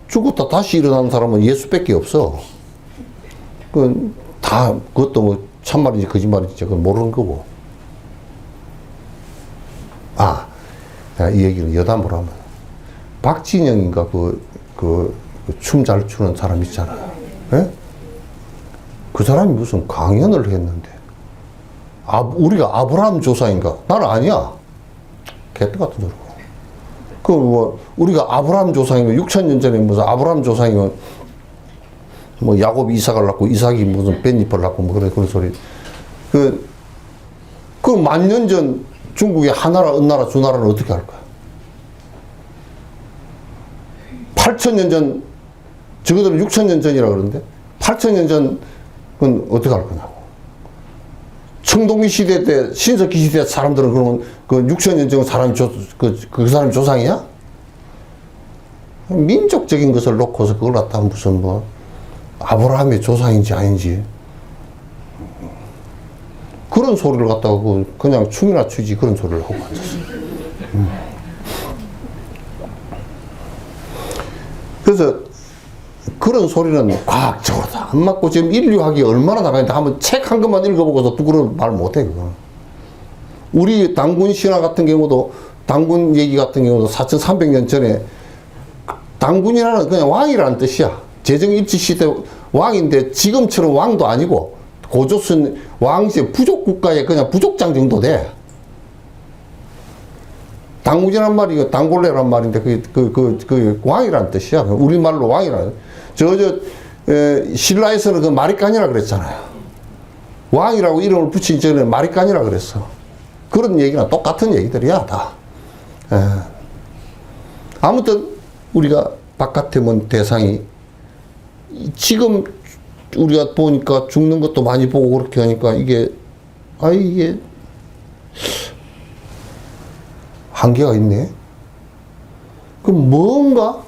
Speaker 1: 죽었다 다시 일어나는 사람은 예수밖에 없어. 그것도 뭐 참말인지 거짓말인지 그건 모르는 거고. 아, 내가 이 얘기를 여담으로 하면 박진영인가 춤 잘 추는 사람 있잖아요. 예? 그 사람이 무슨 강연을 했는데 우리가 아브라함 조상인가? 나는 아니야. 개떡 같은 소리고. 우리가 아브라함 조상이면 6,000년 전에 무슨 아브라함 조상이면 뭐 야곱이 이삭을 낳고 이삭이 무슨 뱃잎을 낳고 뭐 그런 소리. 그 10,000년 전 중국의 하나라, 은나라, 주나라는 어떻게 할 거야? 8,000년 전, 적어도 6,000년 전이라 그러는데 8,000년 전은 어떻게 할 거냐고. 청동기 시대 때, 신석기 시대 사람들은 그러면 그 6,000년 전 사람이 그 사람이 조상이야? 민족적인 것을 놓고서 그걸 갖다 무슨 뭐 아브라함의 조상인지 아닌지 그런 소리를 갖다가 그냥 춤이나 추지 그런 소리를 하고 앉았어. 그래서 그런 소리는 과학적으로 다 안 맞고 지금 인류학이 얼마나 나가는데 한번 책 한 권만 읽어보고서 부끄러워 말 못해 그거. 우리 당군 신화 같은 경우도 당군 얘기 같은 경우도 4,300년 전에 당군이라는 그냥 왕이라는 뜻이야. 제정일치 시대 왕인데 지금처럼 왕도 아니고 고조선 왕제 부족 국가의 그냥 부족장 정도 돼. 당군이란 말이 당골레란 말인데 그 왕이라는 뜻이야. 우리말로 왕이라는. 신라에서는 그 마리간이라 그랬잖아요. 왕이라고 이름을 붙인 전에 마리간이라 그랬어. 그런 얘기나 똑같은 얘기들이야, 다. 아무튼 우리가 바깥에 본 대상이 지금 우리가 보니까 죽는 것도 많이 보고 그렇게 하니까 이게 한계가 있네. 그럼 뭔가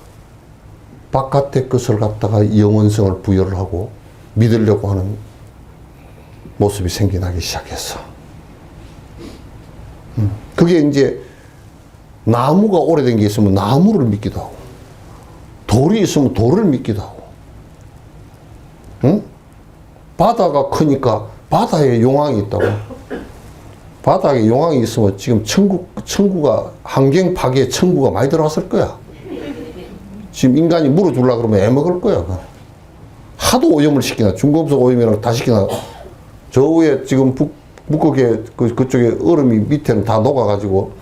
Speaker 1: 바깥의 것을 갖다가 영원성을 부여를 하고 믿으려고 하는 모습이 생겨나기 시작했어. 그게 이제 나무가 오래된 게 있으면 나무를 믿기도 하고 돌이 있으면 돌을 믿기도 하고 응? 바다가 크니까 바다에 용왕이 있다고. 바다에 용왕이 있으면 지금 천구가 환경 파괴 천구가 많이 들어왔을 거야. 지금 인간이 물어주려고 그러면 애먹을 거야. 하도 오염을 시키나 중금속 오염이랑 다 시키나 저 위에 지금 북극에 그쪽에 얼음이 밑에는 다 녹아가지고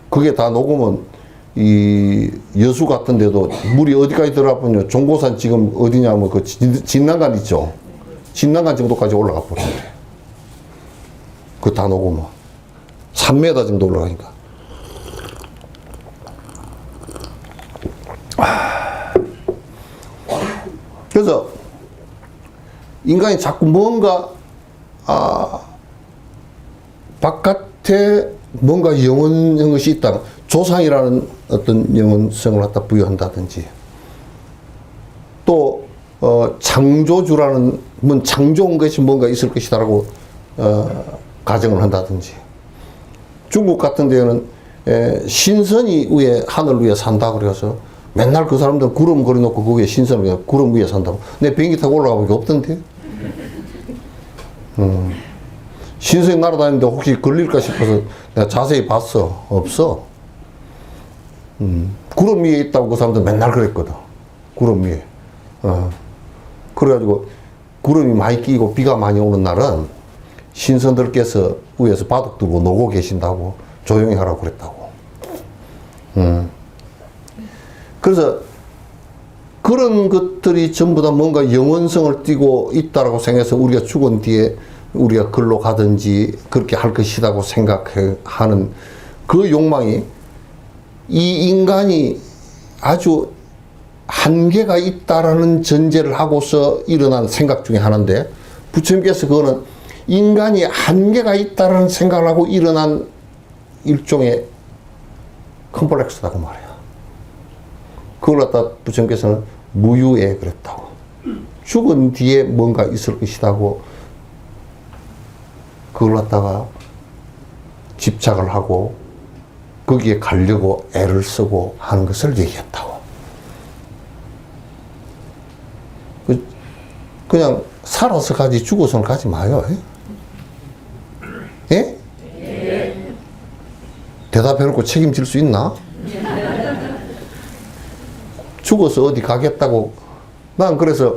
Speaker 1: 그게 다 녹으면 이 여수 같은 데도 물이 어디까지 들어가보냐. 종고산 지금 어디냐면 그 진난간 있죠. 진난간 정도까지 올라가 버린대. 그 다 녹으면 3m 정도 올라가니까. 그래서 인간이 자꾸 뭔가 바깥에 뭔가 영원한 것이 있다. 조상이라는 어떤 영원성을 갖다 부여한다든지, 또 창조주라는 창조한 것이 뭔가 있을 것이다라고 가정을 한다든지, 중국 같은 데는 신선이 위에 하늘 위에 산다 그래서 맨날 그 사람들 구름 그려놓고 그 위에 신선을 구름 위에 산다고. 내 비행기 타고 올라가 보니까 없던데. 신선이 날아다니는데 혹시 걸릴까 싶어서 내가 자세히 봤어. 없어. 구름 위에 있다고 그 사람들 맨날 그랬거든. 구름 위에. 그래가지고 구름이 많이 끼고 비가 많이 오는 날은 신선들께서 위에서 바둑 두고 놀고 계신다고 조용히 하라고 그랬다고. 그래서 그런 것들이 전부 다 뭔가 영원성을 띠고 있다라고 생각해서 우리가 죽은 뒤에 우리가 글로 가든지 그렇게 할 것이라고 생각하는 그 욕망이, 이 인간이 아주 한계가 있다라는 전제를 하고서 일어난 생각 중에 하나인데, 부처님께서 그거는 인간이 한계가 있다라는 생각을 하고 일어난 일종의 컴플렉스라고 말해요. 그걸 갖다 부처님께서는 무유에 그랬다고. 죽은 뒤에 뭔가 있을 것이라고 그걸 갖다가 집착을 하고 거기에 가려고 애를 쓰고 하는 것을 얘기했다고. 그냥 살아서 가지 죽어서는 가지 마요. 예? 예? 대답해놓고 책임질 수 있나? 죽어서 어디 가겠다고. 난 그래서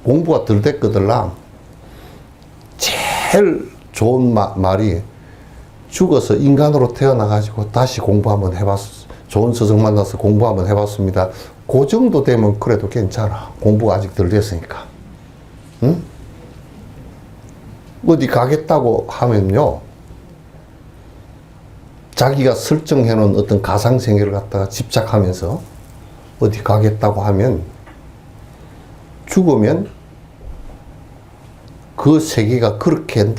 Speaker 1: 공부가 덜 됐거들랑 제일 좋은 말이, 죽어서 인간으로 태어나가지고 다시 공부 한번 해봤어. 좋은 스승 만나서 공부 한번 해봤습니다. 그 정도 되면 그래도 괜찮아. 공부가 아직 덜 됐으니까. 응? 어디 가겠다고 하면요, 자기가 설정해 놓은 어떤 가상세계를 갖다가 집착하면서 어디 가겠다고 하면 죽으면 그 세계가 그렇게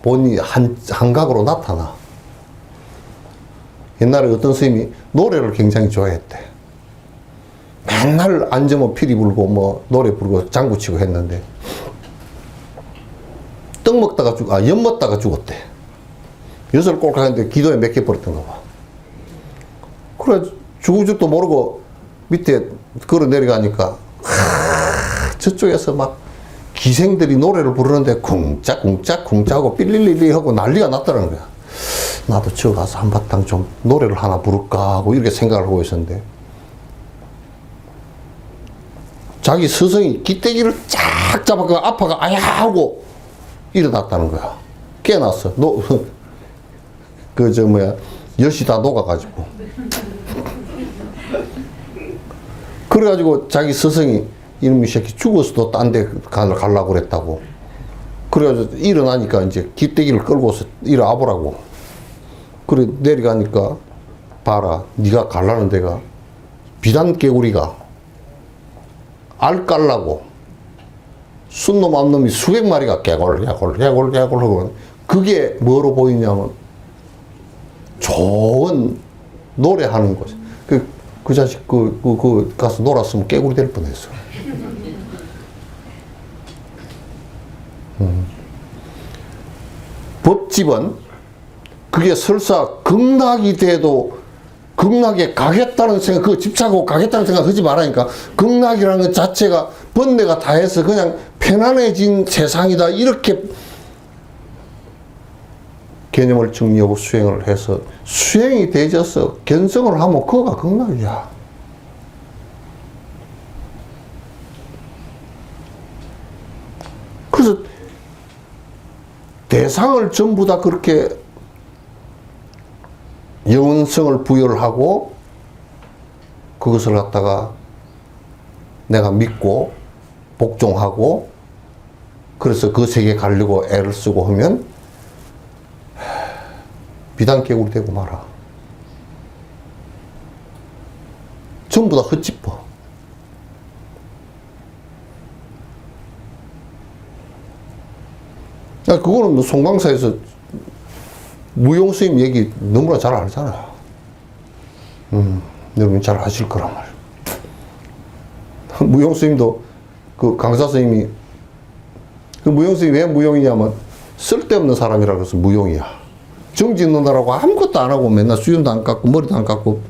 Speaker 1: 본이 한각으로 나타나. 옛날에 어떤 스님이 노래를 굉장히 좋아했대. 맨날 앉으면 피리 불고 뭐 노래 부르고 장구 치고 했는데, 떡 먹다가 엿 먹다가 죽었대. 엿을 꼴깍 하는데 기도에 맥혀 버렸던가 봐. 그래 죽을 줄도 모르고 밑에 걸어 내려가니까 저쪽에서 막 기생들이 노래를 부르는데 쿵짝쿵짝쿵짝 하고 삘릴릴리 하고 난리가 났다는 거야. 나도 저 가서 한바탕 좀 노래를 하나 부를까 하고 이렇게 생각을 하고 있었는데, 자기 스승이 기대기를 쫙 잡아가 아파가 아야 하고 일어났다는 거야. 깨났어. 엿이 다 녹아가지고. 그래가지고 자기 스승이 이놈의 새끼 죽었어도 딴 데 가려고 그랬다고. 그래가지고 일어나니까 이제 기대기를 끌고서 일어나 보라고. 그래 내려가니까 봐라, 네가 가려는 데가 비단 개구리가 알 깔라고 순놈 암놈이 수백 마리가 개골 하고, 그게 뭐로 보이냐면 좋은 노래하는 거지. 그 자식 가서 놀았으면 개구리 될 뻔했어. 법집은 그게 설사 극락이 돼도 극락에 가겠다는 생각, 그거 집착하고 가겠다는 생각 하지 말라니까. 극락이라는 것 자체가 번뇌가 다 해서 그냥 편안해진 세상이다, 이렇게 개념을 정리하고 수행을 해서 수행이 되져서 견성을 하면 그거가 극락이야. 그래서 대상을 전부 다 그렇게 영원성을 부여를 하고 그것을 갖다가 내가 믿고 복종하고 그래서 그 세계에 가려고 애를 쓰고 하면 비단개구리 되고 말아. 전부 다 헛짚어. 그거는 뭐 송강사에서 무용스님 얘기 너무나 잘 알잖아요. 여러분 잘 아실 거란 말. 무용스님도 그 강사 스님이 그 무용스님이 왜 무용이냐면 쓸데없는 사람이라 그래서 무용이야. 정지 넣느라고 아무것도 안 하고 맨날 수염도 안 깎고 머리도 안 깎고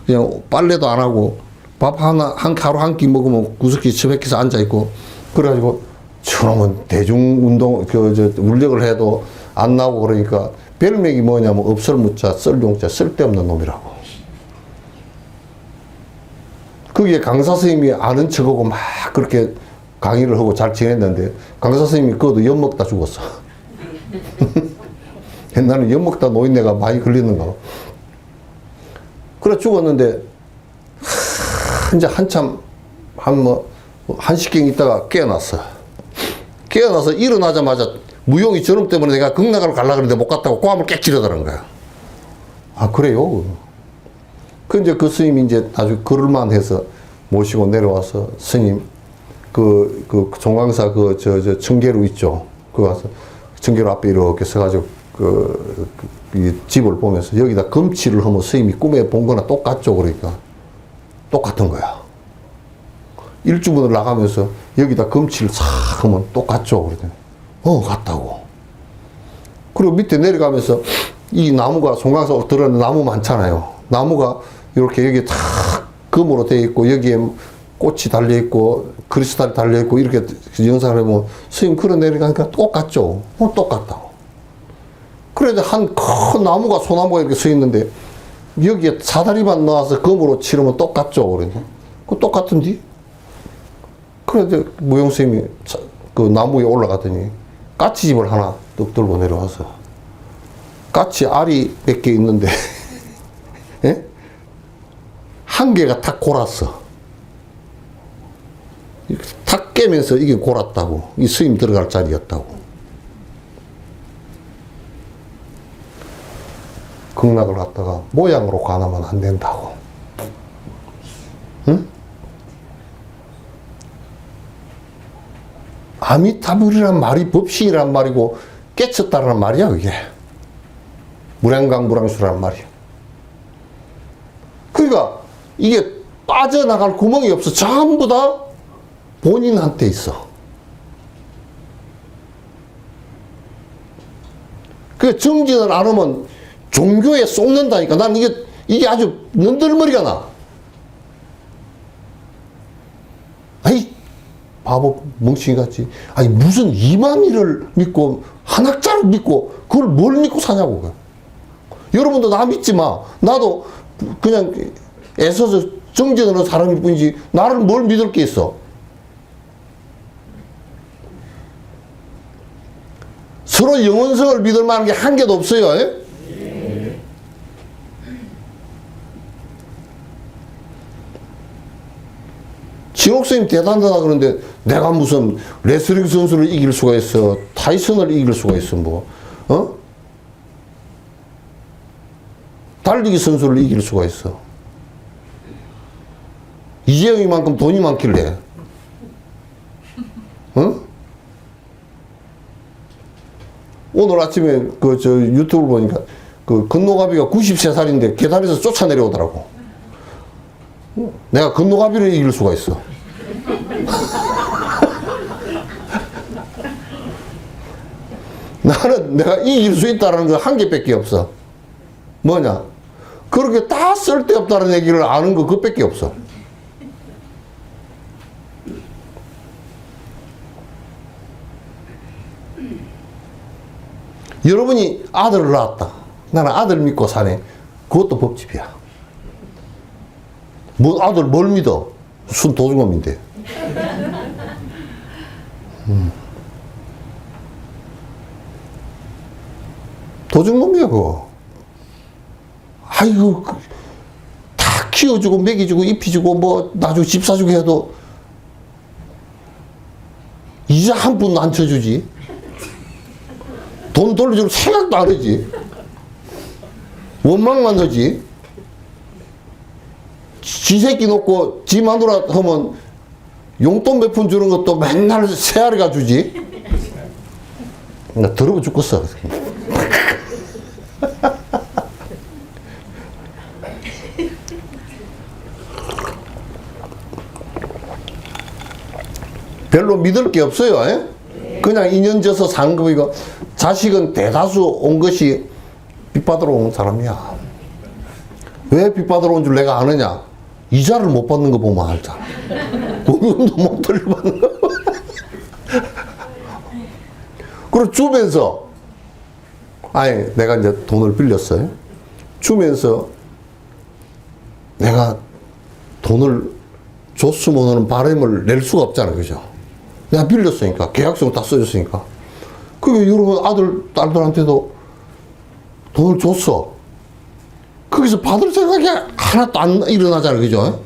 Speaker 1: 그냥 빨래도 안 하고 밥 하루 한 끼 먹으면 구석기 처박혀서 앉아 있고 그래가지고 저놈은 대중운동 울력을 해도 안 나오고 그러니까 별명이 뭐냐면 없설무자 썰용자 쓸데없는 놈이라고. 거기에 강사 스님이 아는 척하고 막 그렇게 강의를 하고 잘 지냈는데 강사 스님이 그것도 엿 먹다 죽었어. 옛날에 엿 먹다 노인네가 많이 걸리는가. 그래 죽었는데 이제 한참 한 시경 있다가 깨어났어. 깨어나서 일어나자마자 무용이 저놈 때문에 내가 극락을 가려고 그랬는데 못 갔다고 고함을 깨치려다는 거야. 아, 그래요? 이제 그 스님이 이제 나중에 그럴만 해서 모시고 내려와서 스님, 그 종강사 저 청계루 있죠? 그 가서 청계루 앞에 이렇게 서가지고 이 집을 보면서 여기다 금칠을 하면 스님이 꿈에 본 거나 똑같죠? 그러니까. 똑같은 거야. 일주문을 나가면서 여기다 금칠을 싹 하면 똑같죠? 그러더니 같다고. 그리고 밑에 내려가면서 이 나무가 송강사 들어가는 나무 많잖아요. 나무가 이렇게 여기 탁 금으로 되어 있고 여기에 꽃이 달려 있고 크리스탈이 달려 있고 이렇게 영상을 해보면 스님 걸어 내려가니까 똑같죠? 똑같다고. 그래도 한 큰 나무가 소나무가 이렇게 서 있는데 여기에 사다리만 넣어서 금으로 치르면 똑같죠? 그러니까. 그 똑같은데? 그래도 무용스님이 그 나무 위에 올라가더니 까치집을 하나 뚝 들고 내려와서 까치 알이 몇 개 있는데 예? 한 개가 탁 골았어. 탁 깨면서 이게 골았다고. 이 스님 들어갈 자리였다고. 극락을 갖다가 모양으로 관하면 안 된다고. 응? 아미타불이란 말이 법신이란 말이고 깨쳤다라는 말이야 그게. 무량강무량수라는 말이야. 그러니까 이게 빠져나갈 구멍이 없어. 전부 다 본인한테 있어. 그 정진을 안 하면 종교에 쏙는다니까. 난 이게 아주 눈들머리가 나. 아이 바보 멍청이 같지. 아니 무슨 이만희를 믿고 한학자를 믿고 그걸 뭘 믿고 사냐고. 여러분도 나 믿지 마. 나도 그냥 애써서 정진을 하는 사람일 뿐이지 나를 뭘 믿을 게 있어. 서로 영원성을 믿을 만한 게 한 개도 없어요. 예? 진옥선생님 대단하다 그러는데 내가 무슨 레슬링 선수를 이길 수가 있어. 타이슨을 이길 수가 있어. 뭐 달리기 선수를 이길 수가 있어. 이재영이만큼 돈이 많길래 오늘 아침에 유튜브 보니까 건노가비가 93살인데 계단에서 쫓아내려오더라고. 내가 건노가비를 이길 수가 있어. 나는 내가 이길 수 있다는 거 한 개밖에 없어. 뭐냐? 그렇게 다 쓸데없다는 얘기를 아는 거 그것밖에 없어. 여러분이 아들을 낳았다. 나는 아들 믿고 사네. 그것도 법집이야. 뭐 아들 뭘 믿어? 순 도둑놈인데. 도둑놈이야 그거. 아이고 다 키워주고 먹이주고 입히주고 뭐 나중에 집 사주고 해도 이자 한 푼도 안 쳐주지. 돈 돌려줄 생각도 안 하지. 원망만 하지. 지 새끼 놓고 지 마누라 하면 용돈 몇 푼 주는 것도 맨날 새알이가 주지. 나 더러워 죽겠어. 별로 믿을 게 없어요. 에? 그냥 인연 져서 사는 거. 이거 자식은 대다수 온 것이 빚받으러 온 사람이야. 왜 빚받으러 온 줄 내가 아느냐? 이자를 못 받는 거 보면 알잖아. 원금도 못 돌려받는 거. 그리고 주면서, 아니, 내가 이제 돈을 빌렸어요. 주면서 내가 돈을 줬으면은 바람을 낼 수가 없잖아. 그죠? 내가 빌렸으니까. 계약서는 다 써줬으니까. 그게 여러분 아들, 딸들한테도 돈을 줬어. 거기서 받을 생각이 하나도 안 일어나잖아. 그죠?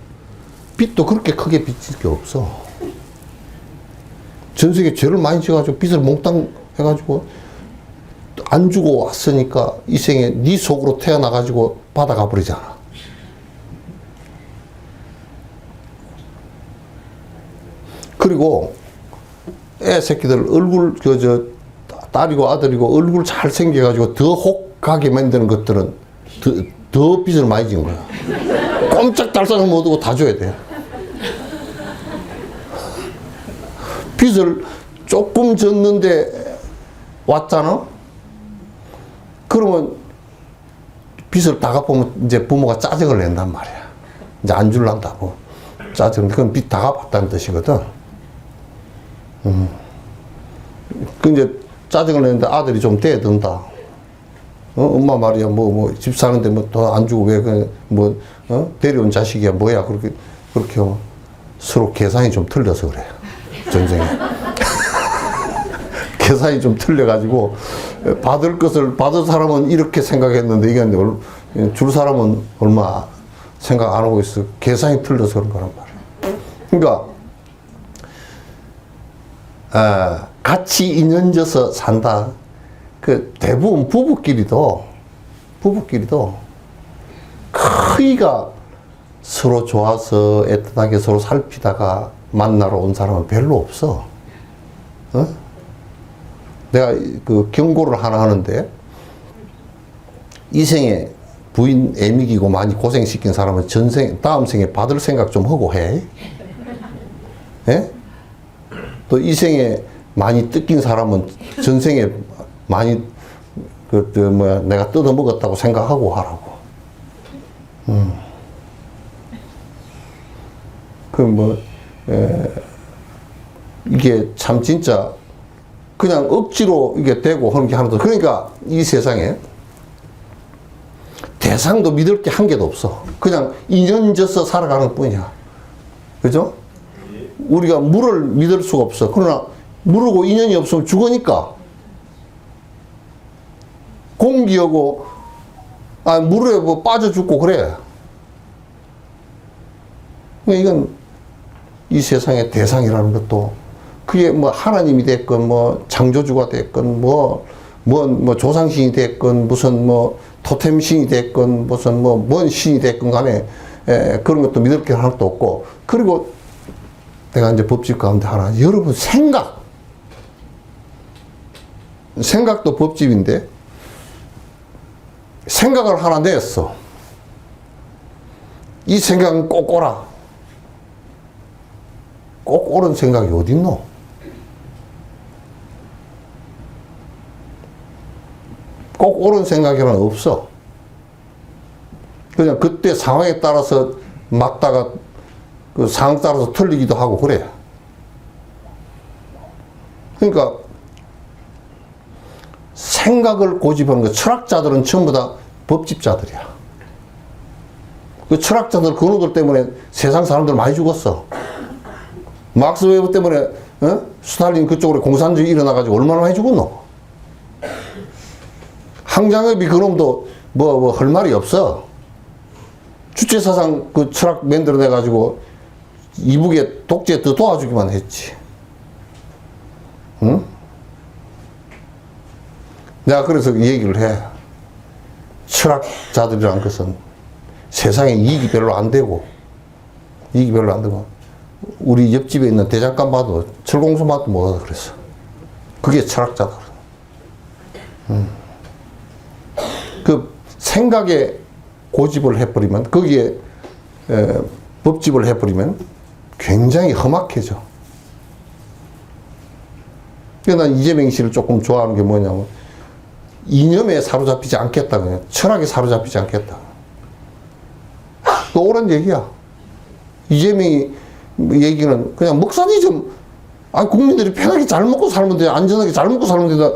Speaker 1: 빚도 그렇게 크게 빚질 게 없어. 전 세계 죄를 많이 지어가지고 빚을 몽땅 해가지고 안 주고 왔으니까 이 생에 네 속으로 태어나가지고 받아가 버리잖아. 그리고 애 새끼들 얼굴 딸이고 아들이고 얼굴 잘 생겨가지고 더 혹하게 만드는 것들은 더 빚을 많이 진 거야. 꼼짝달싹을 못 하고 다 줘야 돼. 빚을 조금 졌는데 왔잖아? 그러면 빚을 다 갚으면 이제 부모가 짜증을 낸단 말이야. 이제 안 줄란다고. 짜증. 그건 빚 다 갚았다는 뜻이거든. 그 이제 짜증을 내는데 아들이 좀 대든다. 엄마 말이야, 집 사는데 더 안 주고 왜, 데려온 자식이야, 뭐야. 그렇게 서로 계산이 좀 틀려서 그래. 전생에. 계산이 좀 틀려가지고, 받을 사람은 이렇게 생각했는데, 이게 줄 사람은 얼마 생각 안 하고 있어. 계산이 틀려서 그런 거란 말이야. 그러니까, 같이 인연져서 산다. 그 대부분 부부끼리도 크기가 서로 좋아서 애틋하게 서로 살피다가 만나러 온 사람은 별로 없어. 내가 그 경고를 하나 하는데, 이 생에 부인 애미기고 많이 고생시킨 사람은 다음 생에 받을 생각 좀 하고 해. 예? 또 이 생에 많이 뜯긴 사람은 전생에 많이 내가 뜯어 먹었다고 생각하고 하라고. 이게 참 진짜 그냥 억지로 이게 되고 하는 게 하나도. 그러니까 이 세상에 대상도 믿을 게 한 개도 없어. 그냥 인연져서 살아가는 뿐이야. 그죠? 우리가 물을 믿을 수가 없어. 그러나 물하고 인연이 없으면 죽으니까. 공기하고 물에 빠져 죽고 그래. 이건 이 세상의 대상이라는 것도 그게 하나님이 됐건 창조주가 됐건 조상신이 됐건 무슨 토템신이 됐건 무슨 뭔 신이 됐건 간에 그런 것도 믿을 게 하나도 없고. 그리고 내가 이제 법칙 가운데 하나, 여러분 생각도 법칙인데 생각을 하나 냈어. 이 생각은 꼭 옳아. 꼭 옳은 생각이 어딨노? 꼭 옳은 생각이란 없어. 그냥 그때 상황에 따라서 막다가 그 상황 따라서 틀리기도 하고 그래. 그러니까 생각을 고집하는 거, 철학자들은 전부 다 법집자들이야. 그 철학자들, 그놈들 때문에 세상 사람들 많이 죽었어. 막스 웨버 때문에 스탈린 그쪽으로 공산주의 일어나가지고 얼마나 많이 죽었노? 항장업이 그놈도 할 말이 없어. 주체사상 그 철학 만들어내가지고 이북에 독재에 더 도와주기만 했지. 응? 내가 그래서 얘기를 해. 철학자들이란 것은 세상에 이익이 별로 안 되고, 우리 옆집에 있는 대장간 봐도 철공소 맛도 못하다 그랬어. 그게 철학자다. 그 생각에 고집을 해버리면, 거기에 법집을 해버리면 굉장히 험악해져. 그래서 난 이재명 씨를 조금 좋아하는 게 뭐냐면, 이념에 사로잡히지 않겠다. 그냥 철학에 사로잡히지 않겠다. 그 옳은 얘기야. 이재명이 얘기는 그냥 먹사니즘. 아, 국민들이 편하게 잘 먹고 살면 돼. 안전하게 잘 먹고 살면 된다.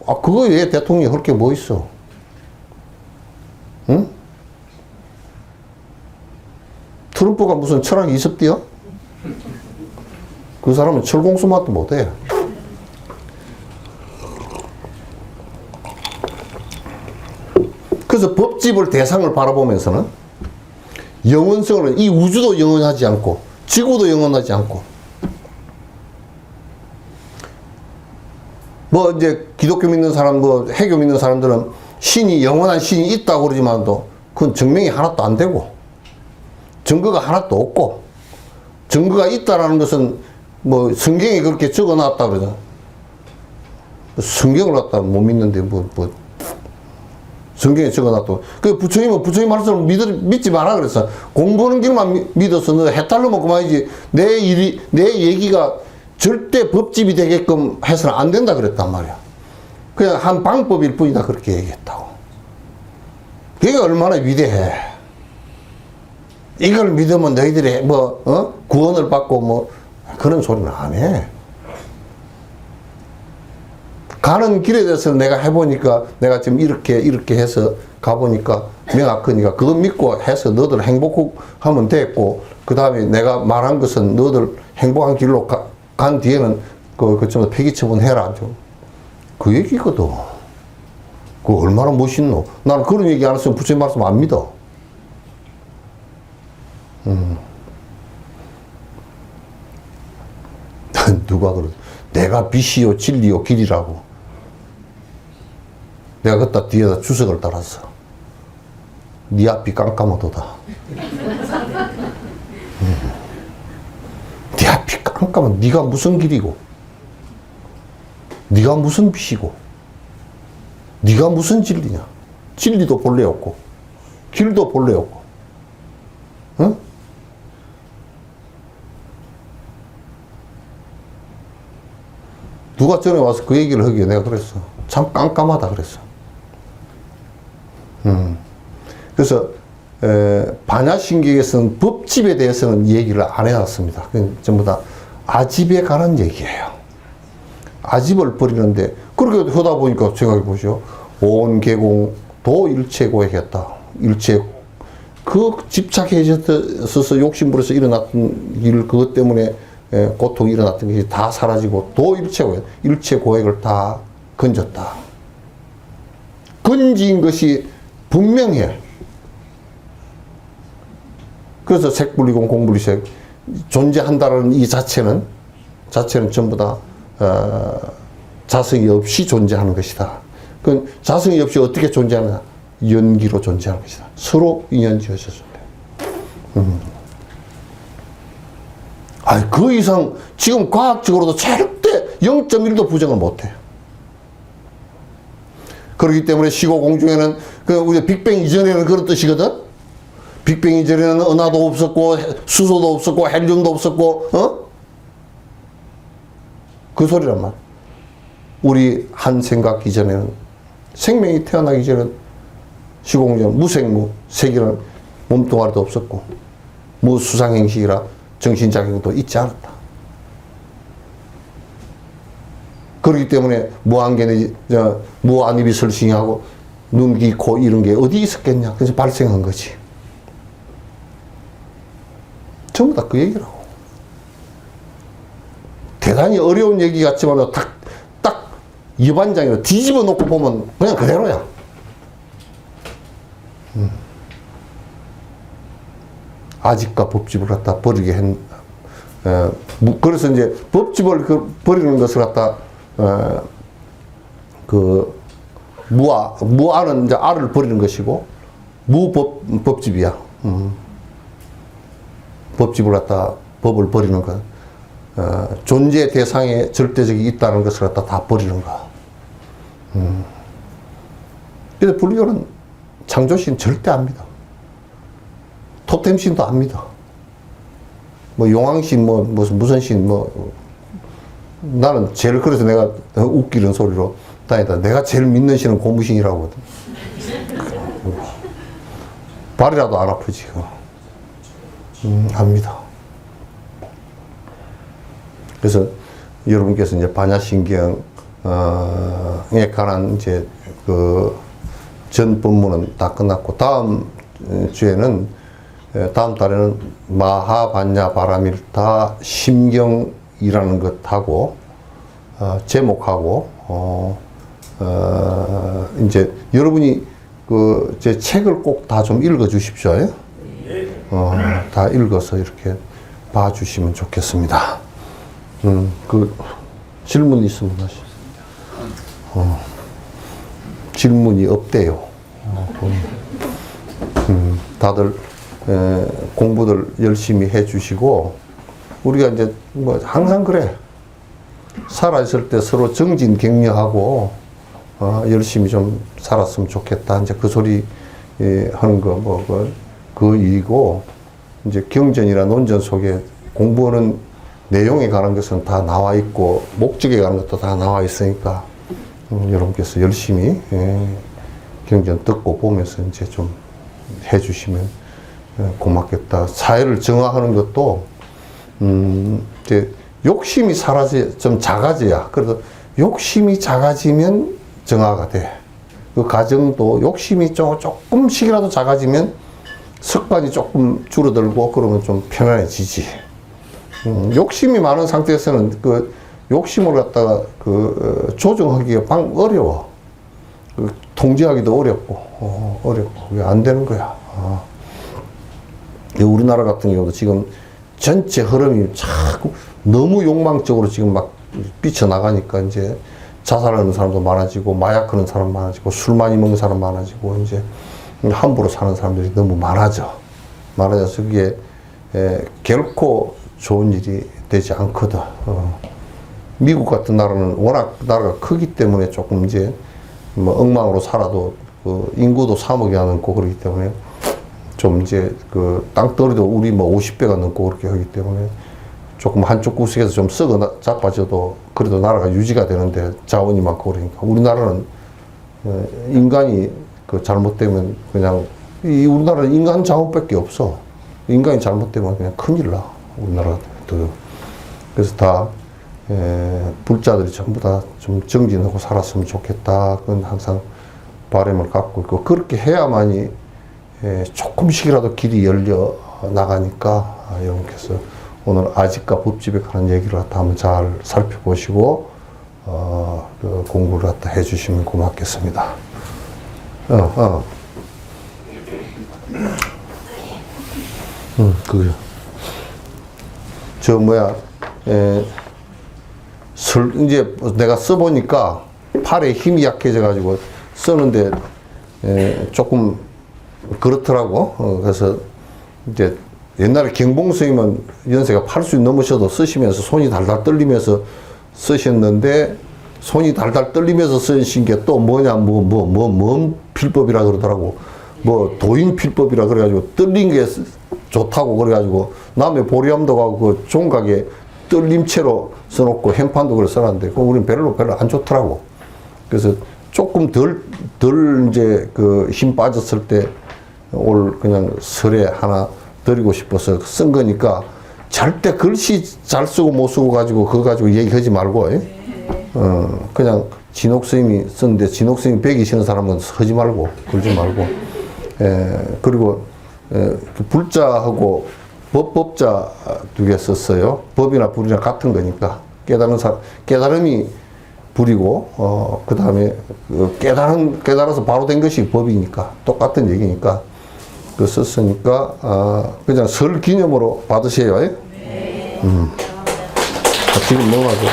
Speaker 1: 아, 그거 외에 대통령이 할 게 뭐 있어? 응? 트럼프가 무슨 철학이 있었대요? 그 사람은 철공수 맛도 못해. 그래서 법집을 대상을 바라보면서는 영원성을, 이 우주도 영원하지 않고 지구도 영원하지 않고, 뭐 이제 기독교 믿는 사람, 뭐 해교 믿는 사람들은 신이, 영원한 신이 있다고 그러지만도 그건 증명이 하나도 안 되고 증거가 하나도 없고, 증거가 있다라는 것은 뭐 성경에 그렇게 적어 놨다 그러잖아. 성경을 갖다 못 믿는데 뭐 성경에 적어놨고. 그 부처님은 부처님 말씀을 믿지 마라 그랬어. 공부하는 길만 믿어서 너 해탈로 먹고 말이지, 내 얘기가 절대 법집이 되게끔 해서는 안 된다 그랬단 말이야. 그냥 한 방법일 뿐이다 그렇게 얘기했다고. 그게 얼마나 위대해. 이걸 믿으면 너희들이 구원을 받고 뭐 그런 소리는 안 해. 가는 길에 대해서 내가 해보니까, 내가 지금 이렇게 해서 가보니까 명확하니까 그거 믿고 해서 너들 행복하면 됐고, 그 다음에 내가 말한 것은 너들 행복한 길로 간 뒤에는 좀 폐기 처분해라. 그 얘기거든. 그거 얼마나 멋있노. 나는 그런 얘기 안 했으면 부처님 말씀 안 믿어. 누가 그러지? 내가 빛이요 진리요 길이라고. 내가 그따 뒤에다 주석을 달았어. 네 앞이 깜깜하도다. 네 앞이 깜깜한, 네가 무슨 길이고, 네가 무슨 빛이고, 네가 무슨 진리냐. 진리도 본래 없고 길도 본래 없고. 응? 누가 전에 와서 그 얘기를 하기에 내가 그랬어. 참 깜깜하다 그랬어. 그래서 반야신경에서는 법집에 대해서는 얘기를 안 해놨습니다. 전부 다 아집에 관한 얘기예요. 아집을 버리는데, 그렇게 하다 보니까 제가 보시오. 온 개공 도 일체고액했다. 일체, 그 집착해져서 욕심부려서 일어났던 일, 그것 때문에 고통이 일어났던 것이 다 사라지고, 도 일체고액, 일체고액을 다 건졌다. 건진 것이 분명해. 그래서 색분리공 공분리색, 존재한다는 이 자체는 전부 다 자성이 없이 존재하는 것이다. 그 자성이 없이 어떻게 존재하느냐? 연기로 존재하는 것이다. 서로 인연지어서 존재. 그 이상 지금 과학적으로도 절대 0.1도 부정을 못해요. 그렇기 때문에 시고공중에는, 우리 빅뱅 이전에는 그런 뜻이거든? 빅뱅 이전에는 은하도 없었고, 수소도 없었고, 헬륨도 없었고, 그 소리란 말. 우리 한 생각 이전에는, 생명이 태어나기 전에는 시공전, 무생무, 세계는 몸뚱아리도 없었고, 무수상행식이라 정신작용도 있지 않았다. 그렇기 때문에 무한입이 설싱하고 눈, 귀, 코 이런 게 어디 있었겠냐. 그래서 발생한 거지. 전부 다 그 얘기라고. 대단히 어려운 얘기 같지만 딱 입안장으로 뒤집어 놓고 보면 그냥 그대로야. 아직과 법집을 갖다 버리게 그래서 이제 법집을 버리는 것을 갖다, 무아는 이제 아를 버리는 것이고, 법집이야. 법집을 갖다, 법을 버리는 것. 존재 대상에 절대적이 있다는 것을 갖다 다 버리는 거. 근데 불교는 창조신 절대 안 믿어. 토템신도 안 믿어. 뭐 용왕신, 무슨 신, 나는 제일, 그래서 내가 웃기는 소리로 다니다. 내가 제일 믿는 신은 고무신이라고 하거든. 발이라도 안 아프지. 안 믿어. 그래서 여러분께서 이제 반야신경에 관한 이제 전 본문은 다 끝났고, 다음 주에는, 다음 달에는 마하반야 바라밀타 심경이라는 것하고, 제목하고, 이제 여러분이 제 책을 꼭 다 좀 읽어 주십시오. 다 읽어서 이렇게 봐 주시면 좋겠습니다. 질문 있으면 하시죠. 질문이 없대요. 다들 공부들 열심히 해 주시고, 우리가 이제 항상 그래. 살아있을 때 서로 정진 격려하고, 열심히 좀 살았으면 좋겠다. 이제 그 소리 하는 거, 그 일이고, 이제 경전이나 논전 속에 공부하는 내용에 관한 것은 다 나와 있고, 목적에 관한 것도 다 나와 있으니까, 여러분께서 열심히, 경전 듣고 보면서 이제 좀 해주시면 고맙겠다. 사회를 정화하는 것도, 이제 욕심이 좀 작아져야. 그래서 욕심이 작아지면 정화가 돼. 그 과정도 욕심이 조금씩이라도 작아지면 습관이 조금 줄어들고 그러면 좀 편안해지지. 욕심이 많은 상태에서는 욕심을 갖다가 조정하기가 어려워. 통제하기도 어렵고, 그게 안 되는 거야. 우리나라 같은 경우도 지금 전체 흐름이 자꾸 너무 욕망적으로 지금 막 삐쳐나가니까 이제 자살하는 사람도 많아지고, 마약하는 사람 많아지고, 술 많이 먹는 사람 많아지고, 이제 함부로 사는 사람들이 너무 많아져서 그게 결코 좋은 일이 되지 않거든. 미국 같은 나라는 워낙 나라가 크기 때문에 조금 이제 엉망으로 살아도 인구도 3억이 안 넘고 그러기 때문에 좀 이제 땅덩어리도 우리 50배가 넘고 그렇게 하기 때문에 조금 한쪽 구석에서 좀 썩어 자빠져도 그래도 나라가 유지가 되는데 자원이 많고 그러니까, 우리나라는 인간이 잘못되면 그냥, 우리나라는 인간 자원밖에 없어. 인간이 잘못되면 그냥 큰일 나. 우리나라가. 그래서 다 불자들이 전부 다 좀 정진하고 살았으면 좋겠다. 그건 항상 바람을 갖고 있고, 그렇게 해야만이 조금씩이라도 길이 열려 나가니까, 여러분께서 오늘 아직과 법집에 관한 얘기를 갖다 한번 잘 살펴보시고, 공부를 갖다 해주시면 고맙겠습니다. 이제 내가 써보니까 팔에 힘이 약해져가지고 쓰는데, 조금 그렇더라고. 그래서 이제 옛날에 경봉 스님은 연세가 80 넘으셔도 쓰시면서 손이 달달 떨리면서 쓰셨는데, 손이 달달 떨리면서 쓰신 게 또 뭐냐, 뭔 필법이라 그러더라고. 도인 필법이라 그래가지고, 떨린 게 좋다고 그래가지고, 남의 보리암도 가고, 그 종각에 떨림체로 써놓고, 행판도 그래 써놨는데, 그거 우린 별로 안 좋더라고. 그래서 조금 덜 이제 힘 빠졌을 때, 그냥 설에 하나 드리고 싶어서 쓴 거니까, 절대 글씨 잘 쓰고 못 쓰고 가지고, 그거 가지고 얘기하지 말고, 그냥 진옥 스님이 썼는데, 진옥 스님이 배기 싫은 사람은 하지 말고, 그러지 말고, 그리고, 불자하고 법자 두 개 썼어요. 법이나 불이나 같은 거니까, 깨달음이 불이고, 그 다음에 깨달아서 바로 된 것이 법이니까, 똑같은 얘기니까, 그 썼으니까 그냥 설 기념으로 받으세요. 지금 넣어가지고.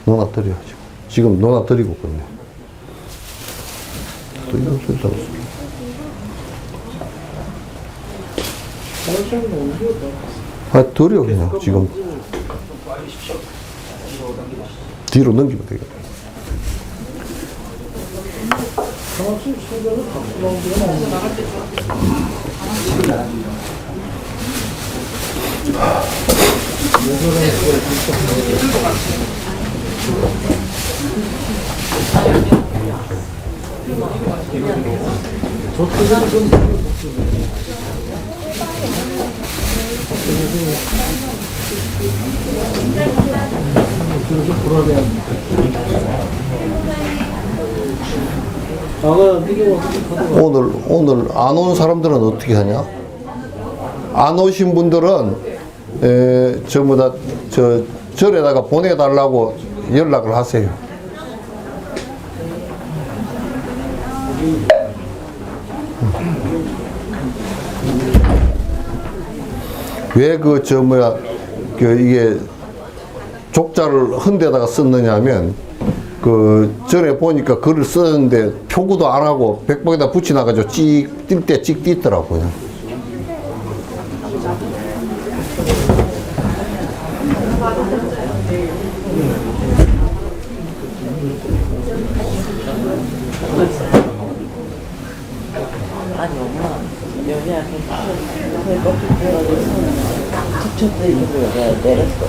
Speaker 1: 넣어놔 드려야죠. 지금 넣어놔 드리고 있거든요. 또 이거 쓸다. 드려 그냥 지금. 뒤로 넘기면 되겠다. 오늘 안 온 사람들은 어떻게 하냐? 안 오신 분들은 전부 다 절에다가 보내달라고 연락을 하세요. 왜 이게 족자를 헌데다가 썼느냐면 전에 보니까 글을 쓰는데 표구도 안 하고 백봉에다 붙여놔가지고 뛸 때 찍 띄더라고요.
Speaker 3: 아니 엄마 여기한테 껍질 떼가지고 툭툭 있는 거 내가 내렸어.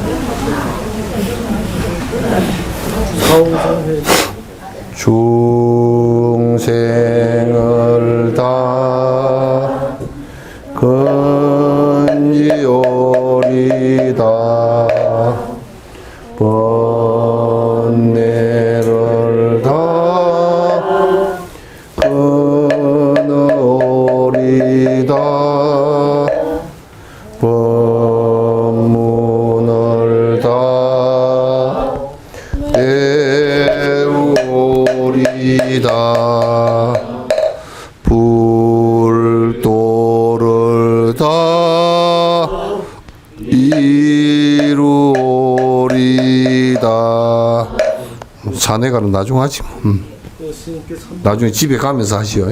Speaker 1: 중생을 다 건지오리다 번뇌를 다 끊으오리다 법문을 다 배우리다 불도를 다 이루리다. 자네가는 나중 하지. 나중에 집에 가면서 하시오.